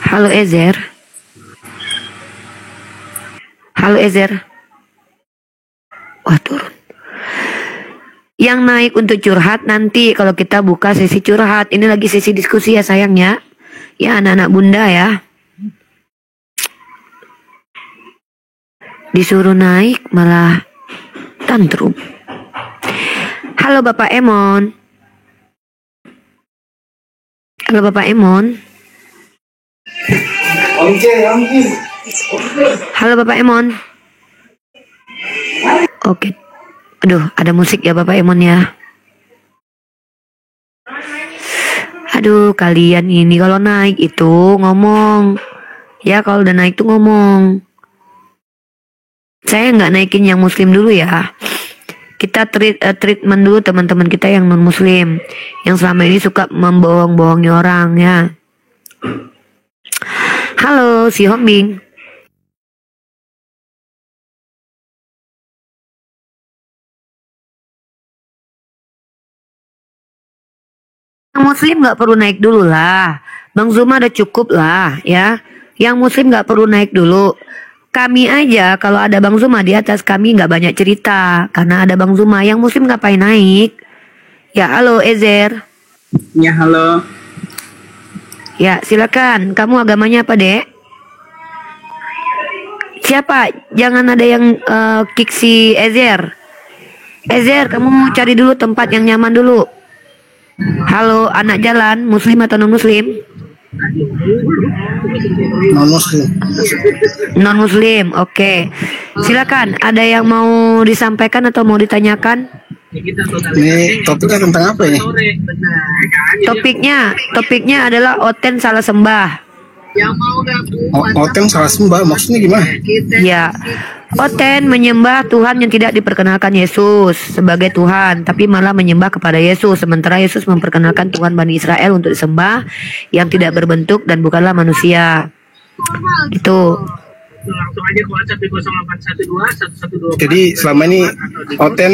Halo Ezer. Halo Ezer. Wah turun. Yang naik untuk curhat nanti kalau kita buka sesi curhat. Ini lagi sesi diskusi ya sayangnya. Ya anak-anak bunda ya. Disuruh naik malah tantrum. Halo Bapak Emon. Halo Bapak Emon. Halo Bapak Emon. Oke. Aduh, ada musik ya Bapak Emon ya. Aduh, kalian ini kalau naik itu ngomong. Ya, kalau udah naik tuh ngomong. Saya nggak naikin yang muslim dulu ya. Kita treatment dulu teman-teman kita yang non muslim, yang selama ini suka membohong-bohongi orang ya. Halo si Hombing. Yang muslim nggak perlu naik dulu lah. Bang Zuma udah cukup lah ya. Yang muslim nggak perlu naik dulu. Kami aja kalau ada Bang Zuma di atas kami nggak banyak cerita karena ada Bang Zuma. Yang muslim ngapain naik? Ya halo Ezer. Ya halo. Ya silakan. Kamu agamanya apa dek? Siapa? Jangan ada yang kick si Ezer. Ezer kamu cari dulu tempat yang nyaman dulu. Halo anak jalan muslim atau non muslim? Non muslim, oke. Silakan. Ada yang mau disampaikan atau mau ditanyakan? Ini topiknya tentang apa ini? Topiknya adalah Oten salah sembah. Oten salah sembah maksudnya gimana? Ya, Oten menyembah Tuhan yang tidak diperkenalkan Yesus sebagai Tuhan, tapi malah menyembah kepada Yesus. Sementara Yesus memperkenalkan Tuhan Bani Israel untuk disembah yang tidak berbentuk dan bukanlah manusia. Itu. Jadi selama ini Oten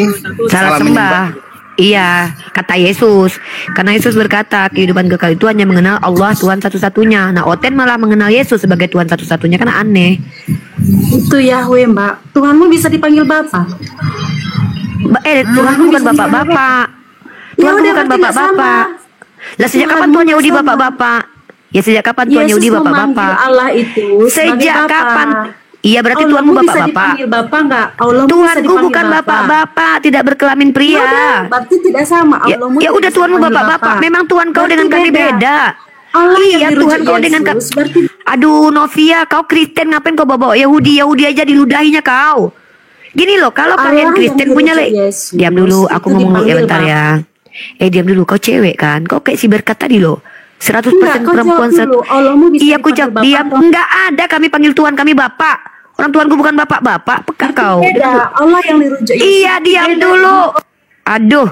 Salah sembah. Iya, kata Yesus. Karena Yesus berkata kehidupan kekal itu hanya mengenal Allah Tuhan satu-satunya. Nah, Oten malah mengenal Yesus sebagai Tuhan satu-satunya, kan aneh. Itu Yahweh Mbak. Tuhanmu bisa dipanggil Bapak. Tuhanmu bukan bapak-bapak. Tuhanmu bukan bapak-bapak. Lah sejak kapan Tuhan Yahudi bapak-bapak? Ya sejak kapan Tuhan Yahudi bapak-bapak? Allah itu sejak kapan? Iya berarti Tuhanmu bapak-bapak. Bapak enggak? Tuhanku bukan bapak-bapak, tidak berkelamin pria. Ya, berarti tidak sama. Ya udah Tuhanmu bapak-bapak. Memang Tuhan kau dengan kami beda. Iya Tuhan kau dengan Aduh Novia, kau Kristen ngapain kau bawa Yahudi aja diludahinya kau. Gini loh, kalau kalian Kristen punya diam dulu, aku ngomong dulu ya bentar ya. Diam dulu, kau cewek kan? Kau kayak si berkat tadi loh. 100% perempuan Iya aku jawab diam. Enggak ada kami panggil Tuhan kami bapak. Orang Tuhanku bukan bapak-bapak. Peka kau. Beda. Allah yang dirujuk Yesus. Iya diam dulu. Aduh.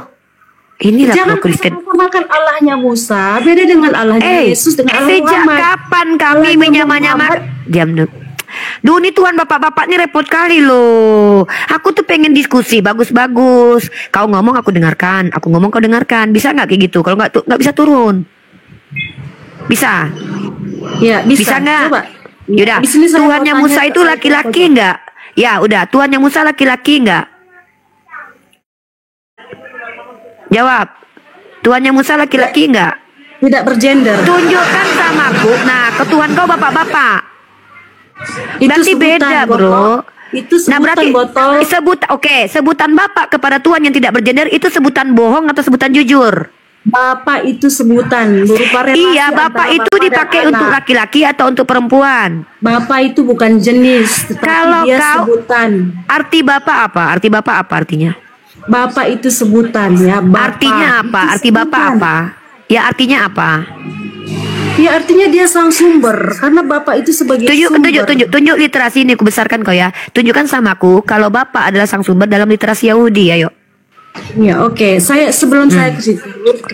Inilah jangan kalau Kristen. samakan Allahnya Musa beda dengan Allahnya Yesus dengan Allah sejak Muhammad. Kapan kami menyamar-nyamar? Diam dulu. Duh ini Tuhan bapak-bapak ini repot kali loh. Aku tuh pengen diskusi bagus-bagus. Kau ngomong aku dengarkan. Aku ngomong kau dengarkan. Bisa nggak kayak gitu? Kalau nggak bisa turun. Bisa? Ya bisa nggak? Yaudah, Tuhannya Musa itu laki-laki nggak? Ya udah, Tuhannya Musa laki-laki nggak? Jawab. Tuhannya Musa laki-laki nggak? Tidak bergender. Tunjukkan sama aku. Nah, ke Tuhan kau bapak-bapak. Berarti beda bro. Itu sebutan botol. Sebutan bapak kepada Tuhan yang tidak bergender itu sebutan bohong atau sebutan jujur? Bapak itu sebutan berupa relasi. Iya, bapak itu dipakai untuk laki-laki atau untuk perempuan. Bapak itu bukan jenis, tetapi kalau dia kau, sebutan. Arti bapak apa? Arti bapak apa artinya? Bapak itu sebutan ya. Bapak artinya apa? Arti bapak apa? Ya artinya apa? Ya artinya dia sang sumber karena Bapak itu sebagai sumber. Tunjuk literasi ini, aku besarkan kau ya. Tunjukkan sama aku kalau Bapak adalah sang sumber dalam literasi Yahudi, ayo. Ya oke. Sebelum saya ke situ,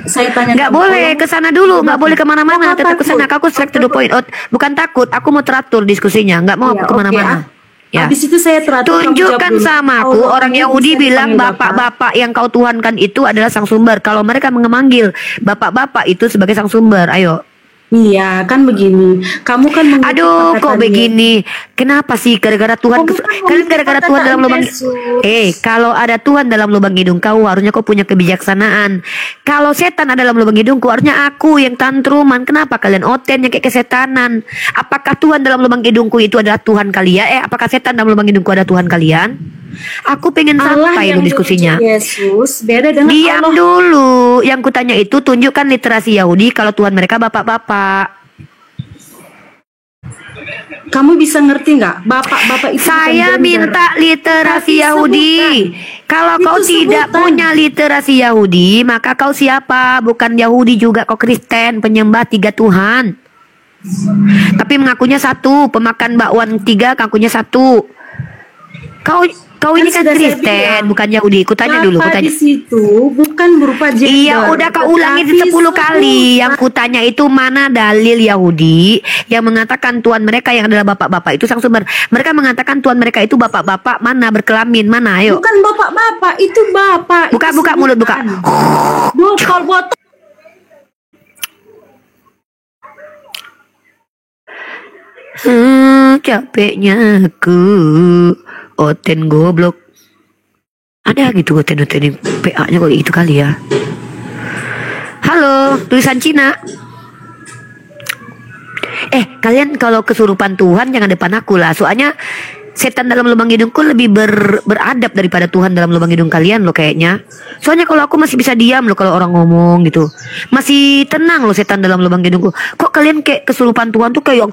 saya tanya. Nggak boleh ke sana dulu, nggak boleh kemana-mana. Tetap ke sana. Aku straight to the point. Bukan takut, aku mau teratur diskusinya. Nggak mau aku kemana-mana. Ya. Habis itu saya teratur. Tunjukkan sama aku orang Yahudi bilang bapak-bapak yang kau tuhankan itu adalah sang sumber. Kalau mereka memanggil bapak-bapak itu sebagai sang sumber, ayo. Iya, kan begini. Kamu kan aduh, kok begini? Kenapa sih gara-gara Tuhan? Kan gara-gara Tuhan dalam lubang. Kalau ada Tuhan dalam lubang hidung kau, harusnya kau punya kebijaksanaan. Kalau setan ada dalam lubang hidungku, harusnya aku yang tantruman. Kenapa kalian oten yang kayak kesetanan? Apakah Tuhan dalam lubang hidungku itu adalah Tuhan kalian? Apakah setan dalam lubang hidungku ada Tuhan kalian? Aku pengen santai lo diskusinya. Yesus beda dengan diam Allah. Dulu. Yang kutanya itu tunjukkan literasi Yahudi kalau Tuhan mereka bapak-bapak. Kamu bisa ngerti nggak? Bapak-bapak itu saya minta literasi Yahudi. Kalau kau tidak punya literasi Yahudi, maka kau siapa? Bukan Yahudi juga, kau Kristen penyembah 3 Tuhan. Tapi mengakunya satu, pemakan bakwan 3, ngakunya 1. Kau ini kan Kristen, bukan Yahudi. Kutanya dulu, kutanya. Di situ bukan berupa gender. Iya, udah kau ulangi 10 kali. Yang kutanya itu mana dalil Yahudi yang mengatakan Tuhan mereka yang adalah bapak-bapak itu sang sumber. Mereka mengatakan Tuhan mereka itu bapak-bapak mana berkelamin mana, ayo. Bukan bapak-bapak, itu bapak. Buka mulut, buka. Botol. Capeknya aku oten goblok. Ada gitu oten-oten PA-nya kok gitu kali ya. Halo, tulisan Cina. Kalian kalau kesurupan Tuhan jangan depan aku lah. Soalnya setan dalam lubang hidungku lebih beradab daripada Tuhan dalam lubang hidung kalian loh kayaknya. Soalnya kalau aku masih bisa diam loh kalau orang ngomong gitu. Masih tenang loh setan dalam lubang hidungku. Kok kalian kayak kesurupan Tuhan tuh kayak